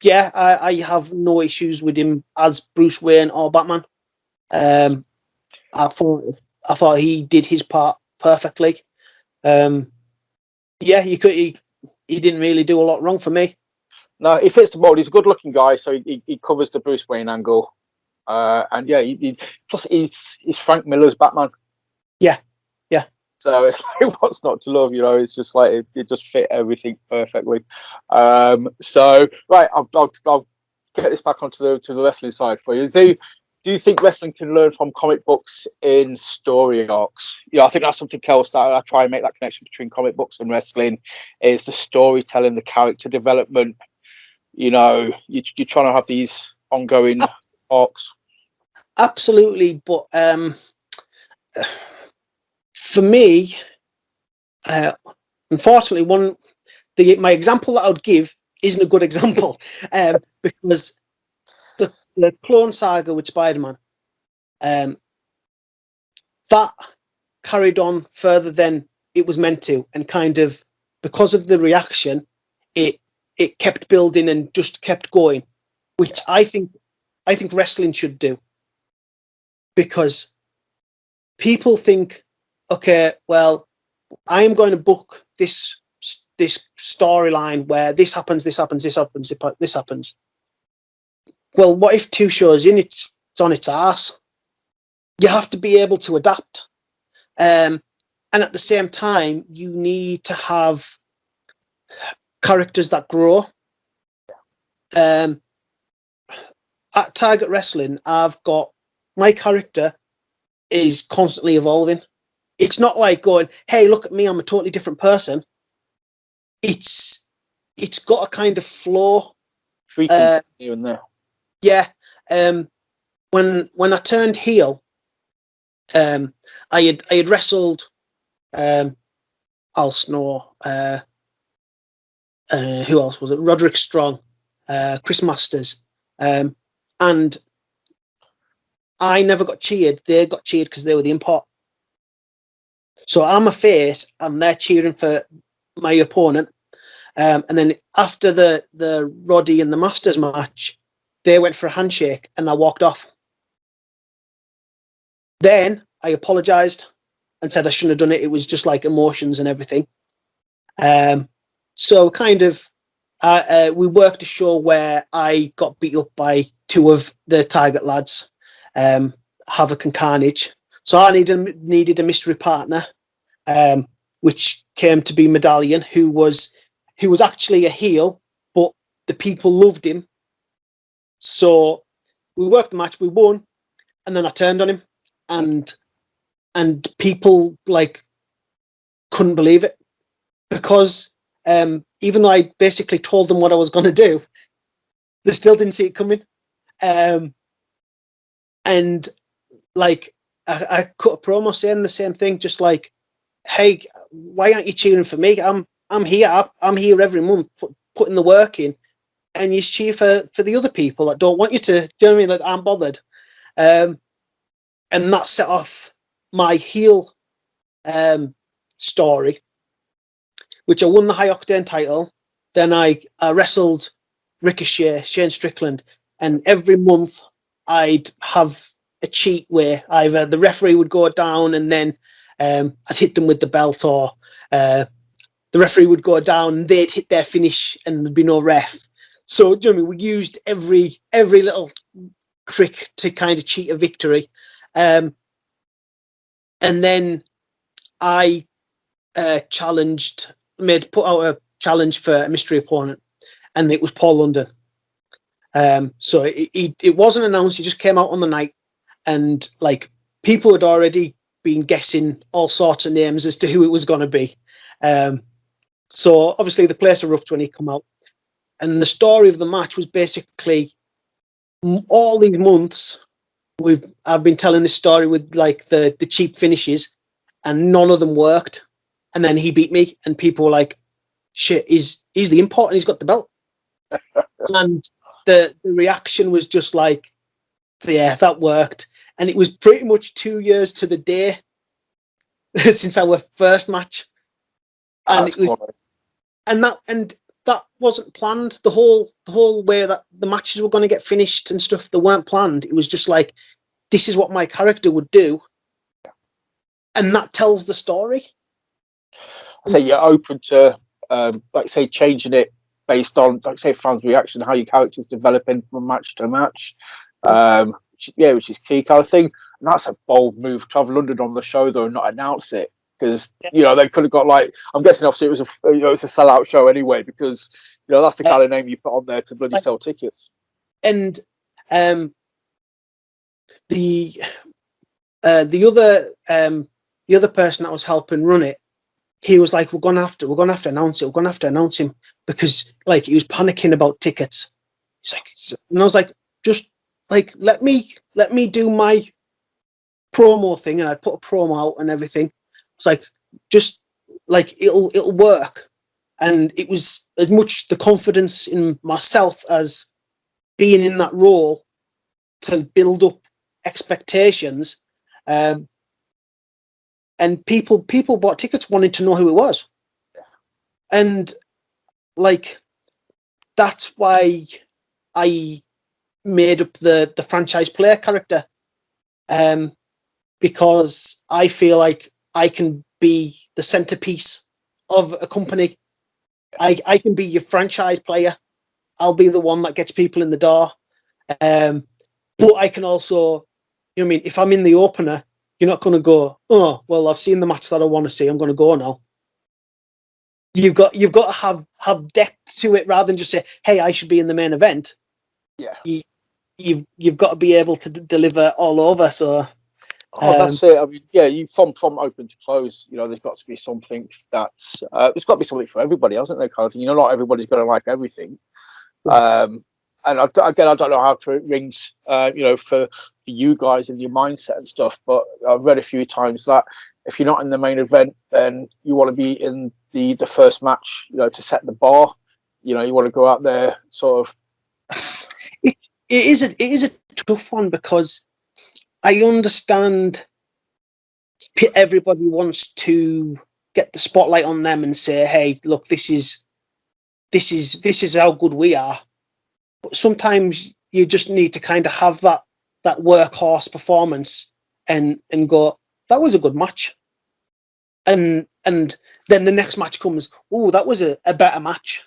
Yeah, I have no issues with him as Bruce Wayne or Batman. I thought he did his part perfectly. Yeah, he didn't really do a lot wrong for me. No, he fits the mold. He's a good-looking guy, so he covers the Bruce Wayne angle. And yeah, plus he's Frank Miller's Batman. Yeah. So it's like, what's not to love? It's just like it just fit everything perfectly. So right, I'll get this back onto the wrestling side for you. Do you think wrestling can learn from comic books in story arcs? I think that's something else that I try and make that connection between comic books and wrestling, is the storytelling, the character development. You're trying to have these ongoing arcs. Absolutely, but for me, unfortunately, my example that I would give isn't a good example, because the Clone Saga with Spider-Man, that carried on further than it was meant to, and kind of because of the reaction, it kept building and just kept going, which I think wrestling should do, because people think, okay, well, I'm going to book this storyline where this happens. Well, what if 2 shows in it's on its arse? You have to be able to adapt, and at the same time, you need to have characters that grow. At Target Wrestling, I've got my character is constantly evolving. It's not like going, hey, look at me, I'm a totally different person. It's got a kind of flow. Here and there. Yeah. When I turned heel, I had wrestled Al Snow, who else was it? Roderick Strong, Chris Masters, and I never got cheered. They got cheered because they were the import. So I'm a face, and they're cheering for my opponent. And then after the Roddy and the Masters match, they went for a handshake, and I walked off. Then I apologized and said I shouldn't have done it. It was just like emotions and everything. So kind of we worked a show where I got beat up by two of the Target lads, Havoc and Carnage. So I needed a mystery partner, which came to be Medallion, who was actually a heel, but the people loved him. So we worked the match, we won, and then I turned on him, and people like couldn't believe it, because even though I basically told them what I was going to do, they still didn't see it coming. And like I cut a promo saying the same thing, just like, hey, why aren't you cheering for me? I'm here. I'm here every month, putting the work in, and you cheer for the other people that don't want you to. Do you know what I mean? That aren't bothered. And that set off my heel story, which I won the High Octane title. Then I wrestled Ricochet, Shane Strickland, and every month I'd have a cheat where either the referee would go down and then I'd hit them with the belt, or the referee would go down and they'd hit their finish and there'd be no ref. So, do you know what I mean? We used every little trick to kind of cheat a victory. And then I put out a challenge for a mystery opponent, and it was Paul London. So it wasn't announced. He just came out on the night, and like people had already been guessing all sorts of names as to who it was going to be. So obviously the place erupted when he come out, and the story of the match was basically all these months I've been telling this story with like the cheap finishes, and none of them worked. And then he beat me, and people were like, "Shit, he's the import, and he's got the belt." And the reaction was just like, "Yeah, that worked." And it was pretty much 2 years to the day since our first match, and That's it was, quality. and that wasn't planned. The whole way that the matches were going to get finished and stuff, they weren't planned. It was just like, this is what my character would do, and that tells the story. I say you're open to, like say, changing it based on, like say, fans' reaction, how your character's developing from match to match. Which is key kind of thing. And that's a bold move to have London on the show though and not announce it, because they could have got, like, I'm guessing obviously it was it's a sellout show anyway, because that's the kind of name you put on there to bloody sell tickets. And the other person that was helping run it, he was like, we're gonna have to announce it. We're gonna have to announce him, because like he was panicking about tickets. He's like, and I was like, just like let me do my promo thing, and I'd put a promo out and everything. It's like, just like it'll work. And it was as much the confidence in myself as being in that role to build up expectations. And people bought tickets wanting to know who it was. And like, that's why I made up the franchise player character, because I feel like I can be the centerpiece of a company. I can be your franchise player. I'll be the one that gets people in the door. But I can also, you know what I mean, if I'm in the opener, you're not going to go, oh, well, I've seen the match that I want to see, I'm going to go now. You've got to have depth to it, rather than just say, hey, I should be in the main event. Yeah. You've got to be able to deliver all over. So that's it. I mean, you from open to close. There's got to be something that's there's got to be something for everybody, hasn't there? Kind of thing. Not everybody's going to like everything. And again, I don't know how true it rings, for you guys and your mindset and stuff. But I've read a few times that if you're not in the main event, then you want to be in the first match, to set the bar. You want to go out there sort of. It is a tough one, because I understand everybody wants to get the spotlight on them and say, hey, look, this is how good we are. But sometimes you just need to kind of have that workhorse performance and go, that was a good match. And then the next match comes, oh, that was a better match.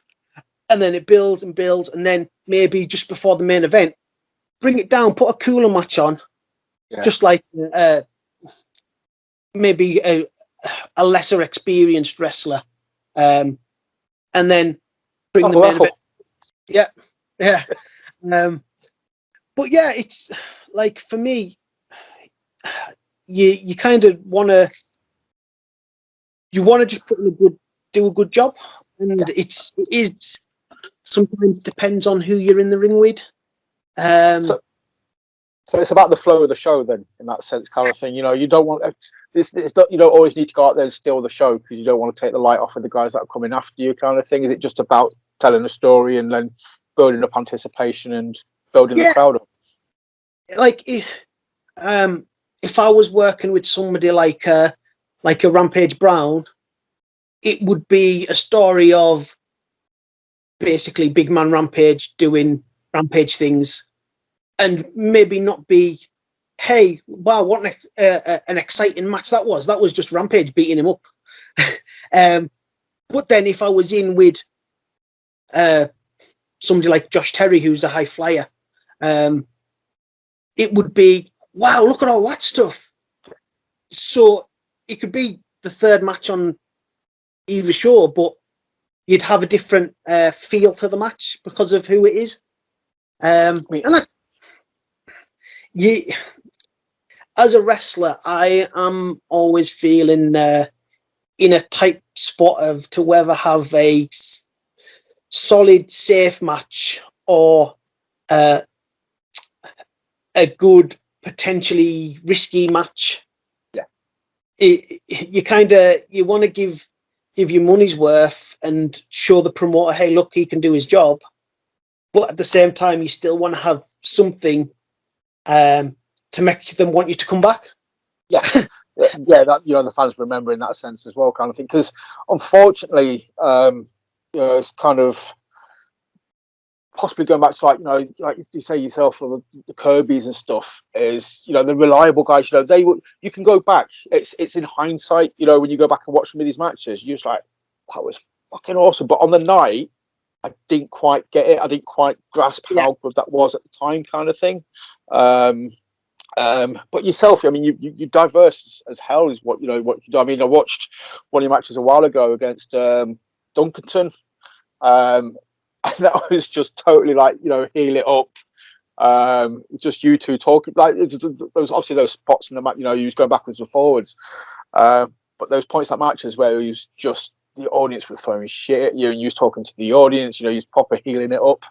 and then it builds and builds, and then maybe just before the main event, bring it down, put a cooler match on, just like maybe a lesser experienced wrestler, and then bring the main event. Yeah. But yeah, it's like, for me, you kind of want to just do a good job, and it is sometimes depends on who you're in the ring with. So it's about the flow of the show then, in that sense, kind of thing. You know, you don't want this. You don't always need to go out there and steal the show, because you don't want to take the light off of the guys that are coming after you, kind of thing. Is it just about telling a story and then building up anticipation and building the crowd up? Like if I was working with somebody like a Rampage Brown, it would be a story of basically big man Rampage doing Rampage things, and maybe not be, hey, wow, what an exciting match that was. That was just Rampage beating him up. But then if I was in with somebody like Josh Terry, who's a high flyer, it would be, wow, look at all that stuff. So it could be the third match on either show, but you'd have a different feel to the match because of who it is. And that, as a wrestler, I am always feeling in a tight spot of to whether have a solid, safe match or a good, potentially risky match. Yeah, you want to give your money's worth and show the promoter, hey, look, he can do his job. But at the same time, you still want to have something to make them want you to come back. Yeah. Yeah, that, you know, the fans remember in that sense as well, kind of thing. Because unfortunately, you know, it's kind of possibly going back to, like, you know, like you say yourself, for the Kirby's and stuff, is, you know, the reliable guys. You know, you can go back. It's in hindsight, you know, when you go back and watch some of these matches, you're just like, that was fucking awesome. But on the night, I didn't quite get it. I didn't quite grasp how good that was at the time, kind of thing. But yourself, I mean, you diverse as hell is what you know what you do. I mean, I watched one of your matches a while ago against Dunkerton. And that was just totally, like, you know, heel it up. Just you two talking, like, those obviously those spots in the match, you know, you was going backwards and forwards. But those points that matches where he was just, the audience was throwing shit at you, and you was talking to the audience, you know, you was proper healing it up.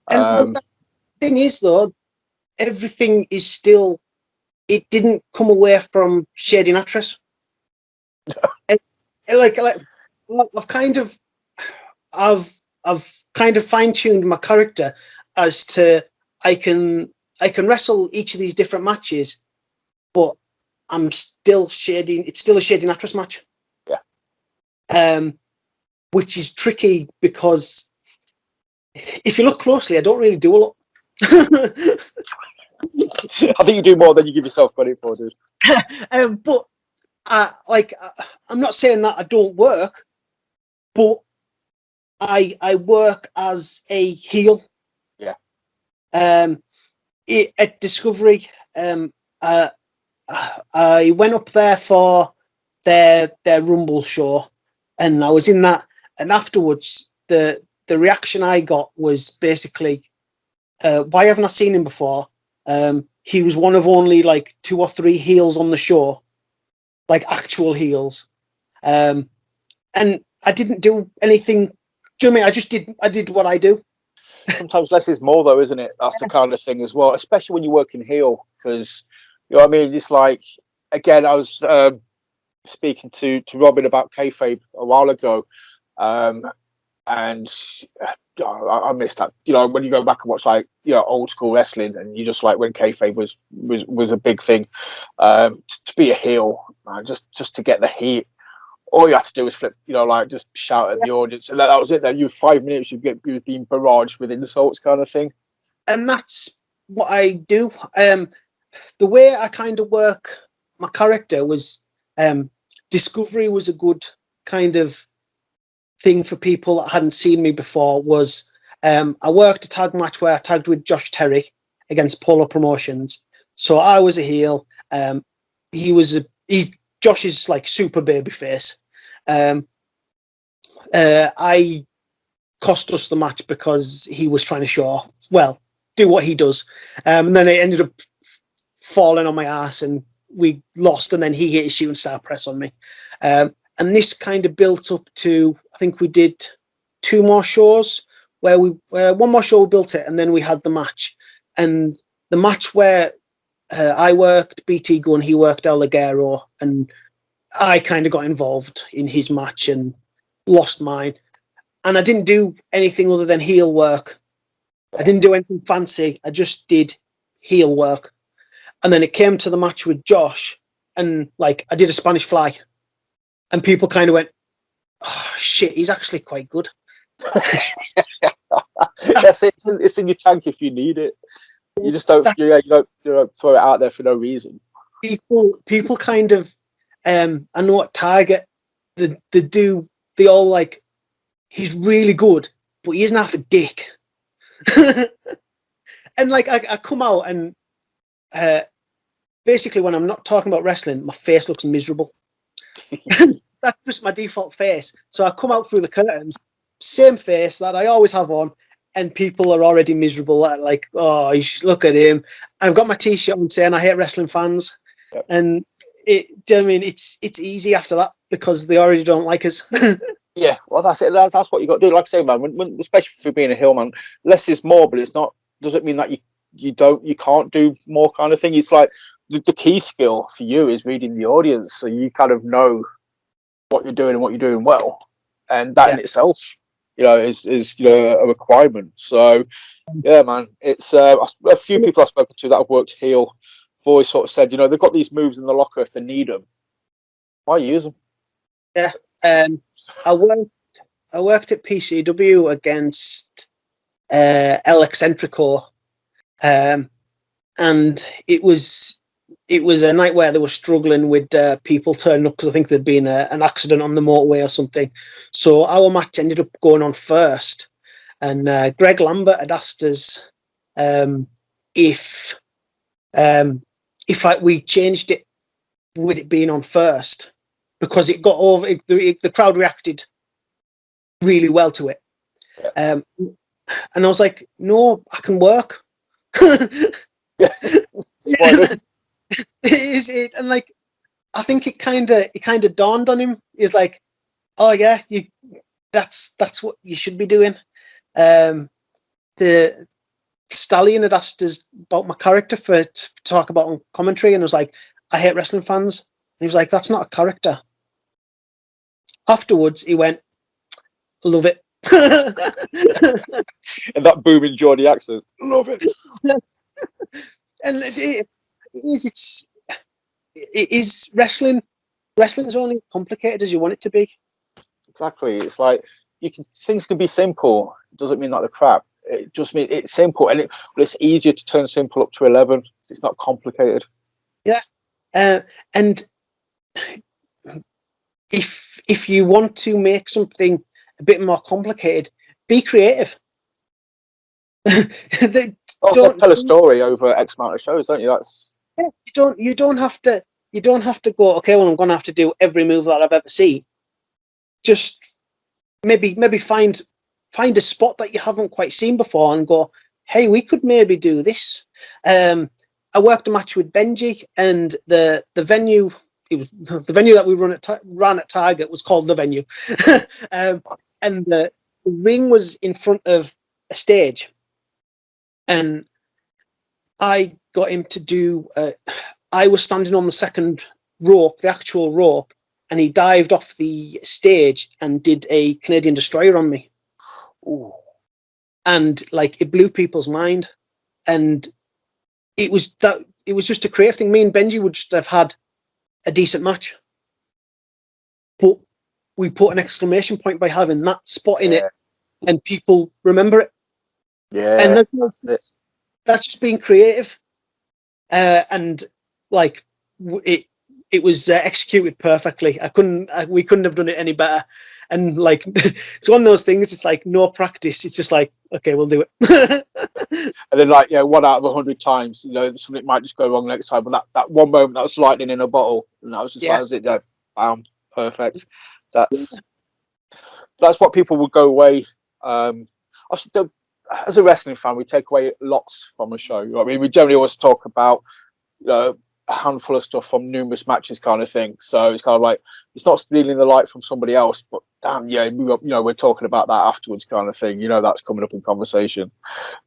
And the thing is, though, everything is still, it didn't come away from Shady Nattrass. like I've kind of fine-tuned my character as to I can wrestle each of these different matches, but I'm still shady. It's still a Shady Nattrass match. Yeah. Which is tricky, because if you look closely, I don't really do a lot. I think you do more than you give yourself credit for, dude. But I'm not saying that I don't work, but I work as a heel. Yeah. At Discovery, I went up there for their Rumble show, and I was in that. And afterwards, the reaction I got was basically, why haven't I seen him before? He was one of only like 2 or 3 heels on the show, like actual heels. And I didn't do anything. Do you know what I mean? I did what I do. Sometimes less is more, though, isn't it? That's the kind of thing as well, especially when you work in heel, because, you know what I mean? It's like, again, I was speaking to Robin about kayfabe a while ago, and I missed that. You know, when you go back and watch, like, you know, old school wrestling, and you just, like, when kayfabe was a big thing, to be a heel, just to get the heat, all you had to do was flip, you know, like, just shout at the audience, and that was it. Then you 5 minutes, you were being barraged with insults, kind of thing. And that's what I do. The way I kind of work my character was, Discovery was a good kind of thing for people that hadn't seen me before was I worked a tag match where I tagged with Josh Terry against Polo Promotions. So I was a heel. Josh is like super baby face. I cost us the match because he was trying to show off, do what he does. And then it ended up falling on my ass and we lost, and then he hit a shooting star press on me. And this kind of built up to, I think we did 2 more shows where one more show we built it, and then we had the match. And the match where I worked BT Gun, he worked El Ligero, and I kind of got involved in his match and lost mine. And I didn't do anything other than heel work. I didn't do anything fancy. I just did heel work. And then it came to the match with Josh, and like I did a Spanish fly, and people kind of went, "Oh shit, he's actually quite good." Yes, it's in your tank if you need it. You just don't. You don't throw it out there for no reason. People kind of, I know at Target, they all like, he's really good, but he isn't half a dick. And like I come out and basically when I'm not talking about wrestling, my face looks miserable. That's just my default face. So I come out through the curtains, same face that I always have on, and people are already miserable. Like, oh, you should look at him. I've got my T-shirt on saying I hate wrestling fans, yep. And it's easy after that because they already don't like us. Yeah, well, that's it. That's what you got to do. Like I say, man, when especially for being a heel, man, less is more, but it's not. Doesn't mean that you can't do more kind of thing. It's like the key skill for you is reading the audience, so you kind of know what you're doing and what you're doing well, and that in itself, is a requirement. So, yeah, man, it's a few people I've spoken to that have worked heel have always sort of said, they've got these moves in the locker if they need them. Why use them? Yeah. I worked at PCW against El Eccentrico, and it was a night where they were struggling with people turning up because I think there'd been an accident on the motorway or something. So our match ended up going on first, and Greg Lambert had asked us if we changed it with it being on first, because it got over. The crowd reacted really well to it, and I was like, "No, I can work." It and like I think it kind of dawned on him. He was like, "Oh yeah, that's what you should be doing." The Stallion had asked us about my character to talk about on commentary, and I was like, "I hate wrestling fans." And he was like, "That's not a character." Afterwards, he went, "Love it." And that booming Geordie accent, love it. And it is wrestling. Wrestling's only complicated as you want it to be. Exactly. It's like things can be simple. It doesn't mean that they're crap. It just means it's simple, but it's easier to turn simple up to 11. It's not complicated. Yeah, and if you want to make something a bit more complicated, be creative. Don't tell a story over X amount of shows, don't you? That's you don't have to go, okay, well, I'm going to have to do every move that I've ever seen. Just maybe find a spot that you haven't quite seen before and go, hey, we could maybe do this. I worked a match with Benji, and the venue, it was the venue that we ran at Target was called The Venue. And the ring was in front of a stage, and I got him to do I was standing on the second rope, the actual rope, and he dived off the stage and did a Canadian Destroyer on me. Ooh. And like it blew people's mind, and it was just a creative thing. Me and Benji would just have had a decent match, but we put an exclamation point by having that spot in it, and people remember it. Yeah, and that's just being creative, and like it was executed perfectly. We couldn't have done it any better. And like, it's one of those things. It's like no practice. It's just like, okay, we'll do it. And then, like, 1 out of 100 times, something might just go wrong next time. But that one moment, that was lightning in a bottle, and that was just Yeah. like, it, bam, perfect. That's what people would go away. Obviously, as a wrestling fan, we take away lots from a show. I mean, we generally always talk about a handful of stuff from numerous matches, kind of thing. So it's kind of like, it's not stealing the light from somebody else, but damn, yeah, we're talking about that afterwards, kind of thing. That's coming up in conversation.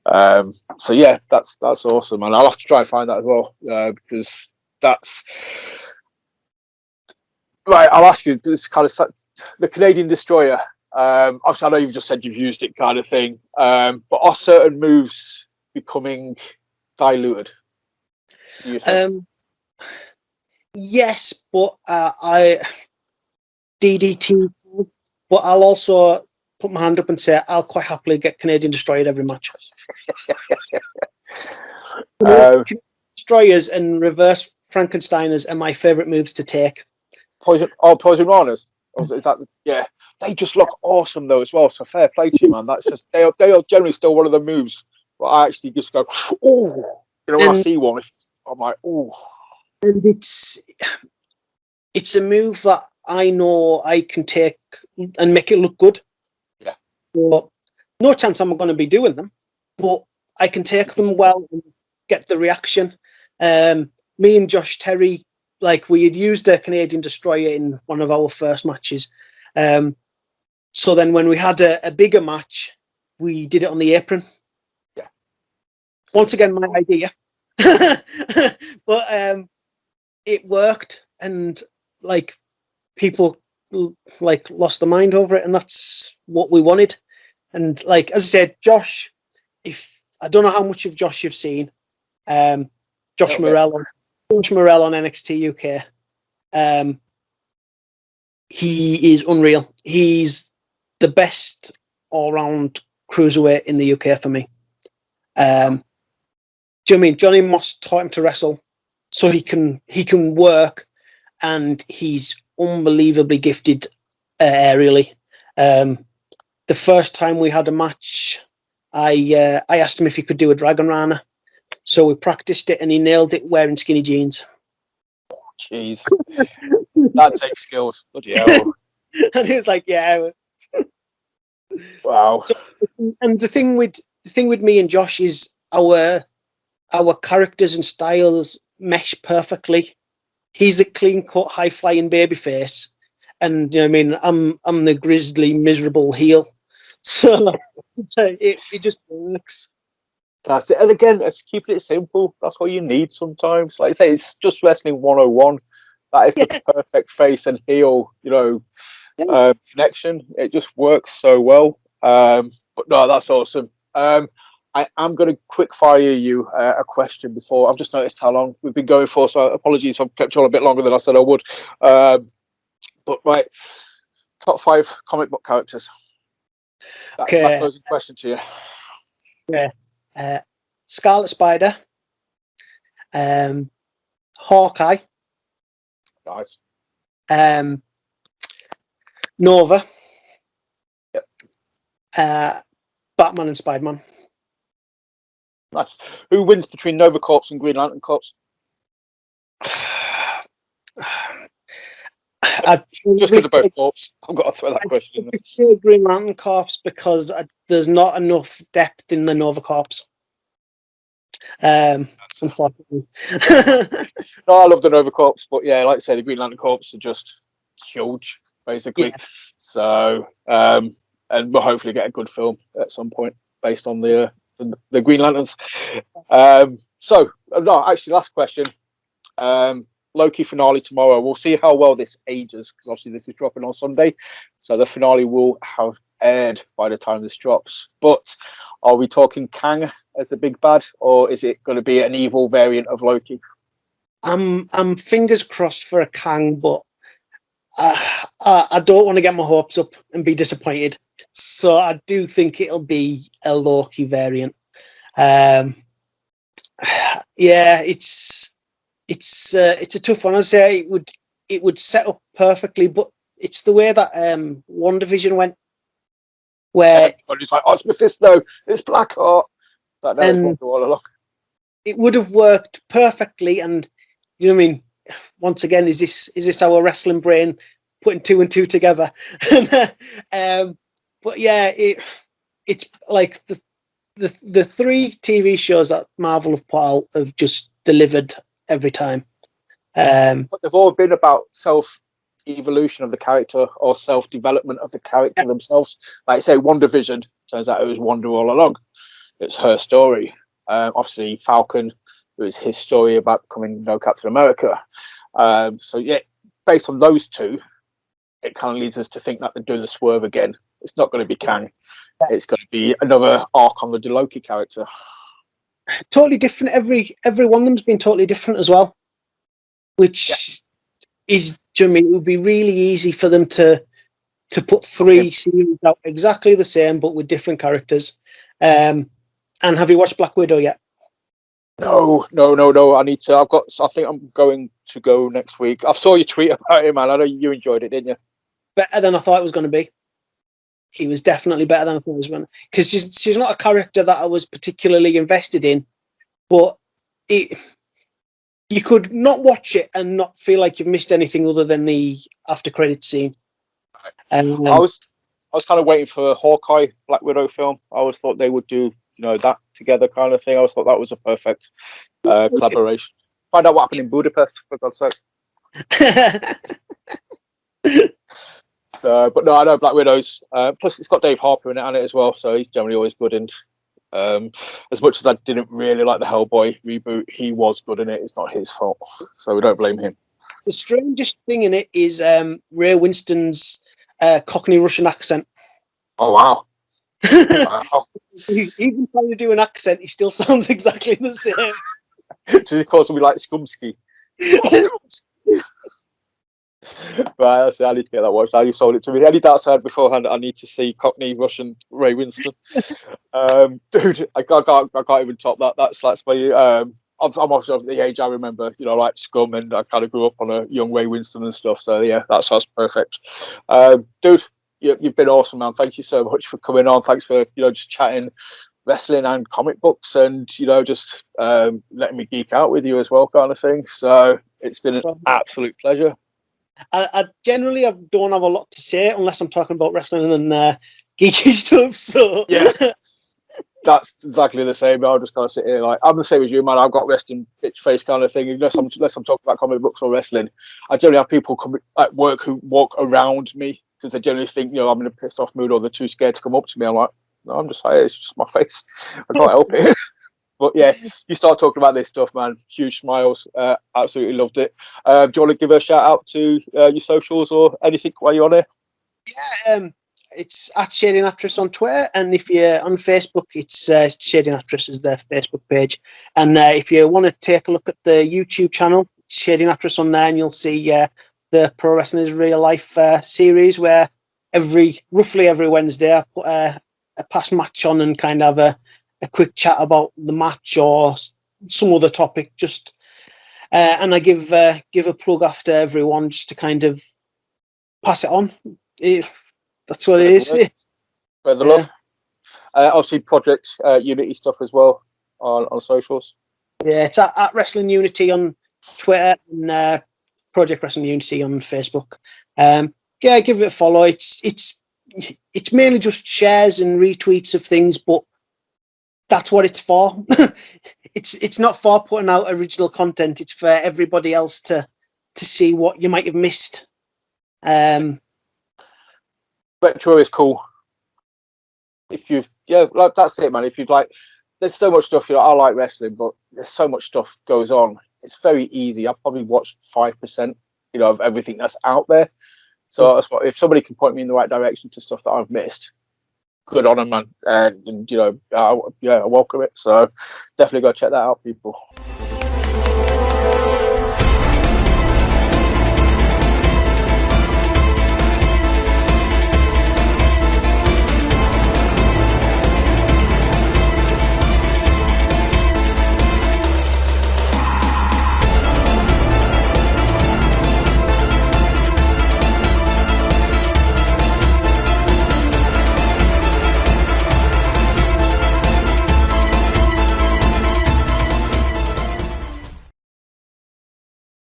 So yeah, that's awesome, and I'll have to try and find that as well, because that's right. I'll ask you this kind of the Canadian Destroyer. Obviously, I know you've just said you've used it, kind of thing. But are certain moves becoming diluted? Do you think? Yes, but I DDT. But I'll also put my hand up and say I'll quite happily get Canadian Destroyer every match. Destroyers and reverse Frankensteiners are my favourite moves to take. Poison Runners. Is that, yeah, they just look awesome though as well. So fair play to you, man. That's just they are generally still one of the moves where I actually just go, oh, when I see one, I'm like, oh. And it's a move that I know I can take and make it look good. Yeah. But no chance I'm going to be doing them, but I can take them well and get the reaction. Me and Josh Terry, like, we had used a Canadian Destroyer in one of our first matches. So then when we had a bigger match, we did it on the apron. Yeah. Once again, my idea. But it worked, and like, people like lost their mind over it, and that's what we wanted. And like, as I said, Josh, if I don't know how much of Josh you've seen, Josh Morrell on NXT UK, he is unreal. He's the best all-round cruiserweight in the UK for me. Do you know what I mean? Johnny Moss taught him to wrestle, so he can work, and he's unbelievably gifted aerially. The first time we had a match, I asked him if he could do a Dragon Rana, so we practiced it, and he nailed it wearing skinny jeans. Jeez, that takes skills. Bloody hell. And he was like, "Yeah." Wow. So, and the thing with me and Josh is our characters and styles mesh perfectly. He's the clean cut, high flying babyface, and you know what I mean, I'm the grizzly, miserable heel. So it just works. That's it. And again, it's keeping it simple. That's what you need sometimes. Like I say, it's just wrestling 101. That is the perfect face and heel, connection. It just works so well. But no, that's awesome. I am going to quick fire you a question before. I've just noticed how long we've been going for, so apologies if I've kept you on a bit longer than I said I would. But right, top 5 comic book characters. That goes in question to you. Yeah. Scarlet Spider, Hawkeye, Nice. Nova, Yep. Batman and Spider-Man. Nice. Who wins between Nova Corps and Green Lantern Corps? Just because of both corps, I've got to throw that question in. Green Lantern Corps because there's not enough depth in the Nova Corps. Unfortunately. No, I love the Nova Corps, but yeah, like I said, the Green Lantern Corps are just huge, basically. Yeah. So, and we'll hopefully get a good film at some point based on the Green Lanterns. So, no, actually, last question. Loki finale tomorrow. We'll see how well this ages, because obviously this is dropping on Sunday, so the finale will have aired by the time this drops. But are we talking Kang as the big bad, or is it going to be an evil variant of Loki? I'm fingers crossed for a Kang, but I don't want to get my hopes up and be disappointed. So I do think it'll be a Loki variant. Yeah, it's a tough one. I say it would set up perfectly, but it's the way that WandaVision went, where And it's like, oh, it's Mephisto, it's Blackheart. But no, it's and Wanda all along. it would have worked perfectly. And you know what I mean? Once again, is this our wrestling brain putting two and two together? But yeah, it's like the three TV shows that Marvel have put out have just delivered every time. But they've all been about self-evolution of the character or self-development of the character themselves. Like, say, WandaVision, turns out it was Wanda all along. It's her story. Obviously, Falcon, it was his story about becoming Captain America. So, yeah, based on those two, it kind of leads us to think that they're doing the swerve again. It's not going to be Kang. It's going to be another arc on the Loki character. Totally different. Every one of them's been totally different as well, which is, do you know what I mean? It would be really easy for them to put three series out exactly the same but with different characters. And have you watched Black Widow yet? No. I need to. I think I'm going to go next week. I saw your tweet about it, man. I know you enjoyed it, didn't you? Better than I thought it was going to be. He was definitely better than I thought it was going to. Because she's not a character that I was particularly invested in, but you could not watch it and not feel like you've missed anything other than the after credit scene. I was kind of waiting for a Hawkeye Black Widow film. I always thought they would do that together kind of thing. I always thought that was a perfect collaboration. Find out what happened in Budapest, for God's sake. But no, I know Black Widow's. Plus, it's got Dave Harper in it as well, so he's generally always good. And as much as I didn't really like the Hellboy reboot, he was good in it. It's not his fault, so we don't blame him. The strangest thing in it is Ray Winston's Cockney Russian accent. Oh wow! Wow. Even trying to do an accent, he still sounds exactly the same. Just because we like Skumsky. Right, I need to get that watched. You sold it to me. Any dark side beforehand, I need to see Cockney Russian Ray Winston. Dude, I can't even top that. That's my. I'm obviously of the age I remember, like Scum, and I kind of grew up on a young Ray Winston and stuff. So yeah, that's perfect. Dude, you've been awesome, man. Thank you so much for coming on. Thanks for just chatting wrestling and comic books, and just letting me geek out with you as well, kind of thing. So it's been an absolute pleasure. I generally don't have a lot to say unless I'm talking about wrestling and geeky stuff. So yeah, that's exactly the same. I'll just kind of sit here like I'm the same as you, man. I've got resting bitch face kind of thing. Unless I'm talking about comic books or wrestling, I generally have people come at work who walk around me because they generally think I'm in a pissed off mood or they're too scared to come up to me. I'm like, no, I'm just it's just my face. I can't help it. But yeah, you start talking about this stuff, man. Huge smiles. Absolutely loved it. Do you want to give a shout out to your socials or anything while you're on here? Yeah, it's at Shady Nattrass on Twitter, and if you're on Facebook, it's Shady Nattrass is their Facebook page. And if you want to take a look at the YouTube channel, Shady Nattrass on there, and you'll see the Pro Wrestling is Real Life series where roughly every Wednesday I put a past match on and kind of have a quick chat about the match or some other topic, just and I give a plug after everyone just to kind of pass it on. That's what it is. For the love. Obviously, Project Unity stuff as well on socials. Yeah, it's at Wrestling Unity on Twitter and Project Wrestling Unity on Facebook. Yeah, give it a follow. It's mainly just shares and retweets of things, but that's what it's for. It's not for putting out original content. It's for everybody else to see what you might have missed. Retro is cool. If you've like that's it, man. If you'd like, there's so much stuff. I like wrestling, but there's so much stuff goes on. It's very easy. I've probably watched 5%, of everything that's out there. So that's what, if somebody can point me in the right direction to stuff that I've missed, good on them, man. And I welcome it. So definitely go check that out, people.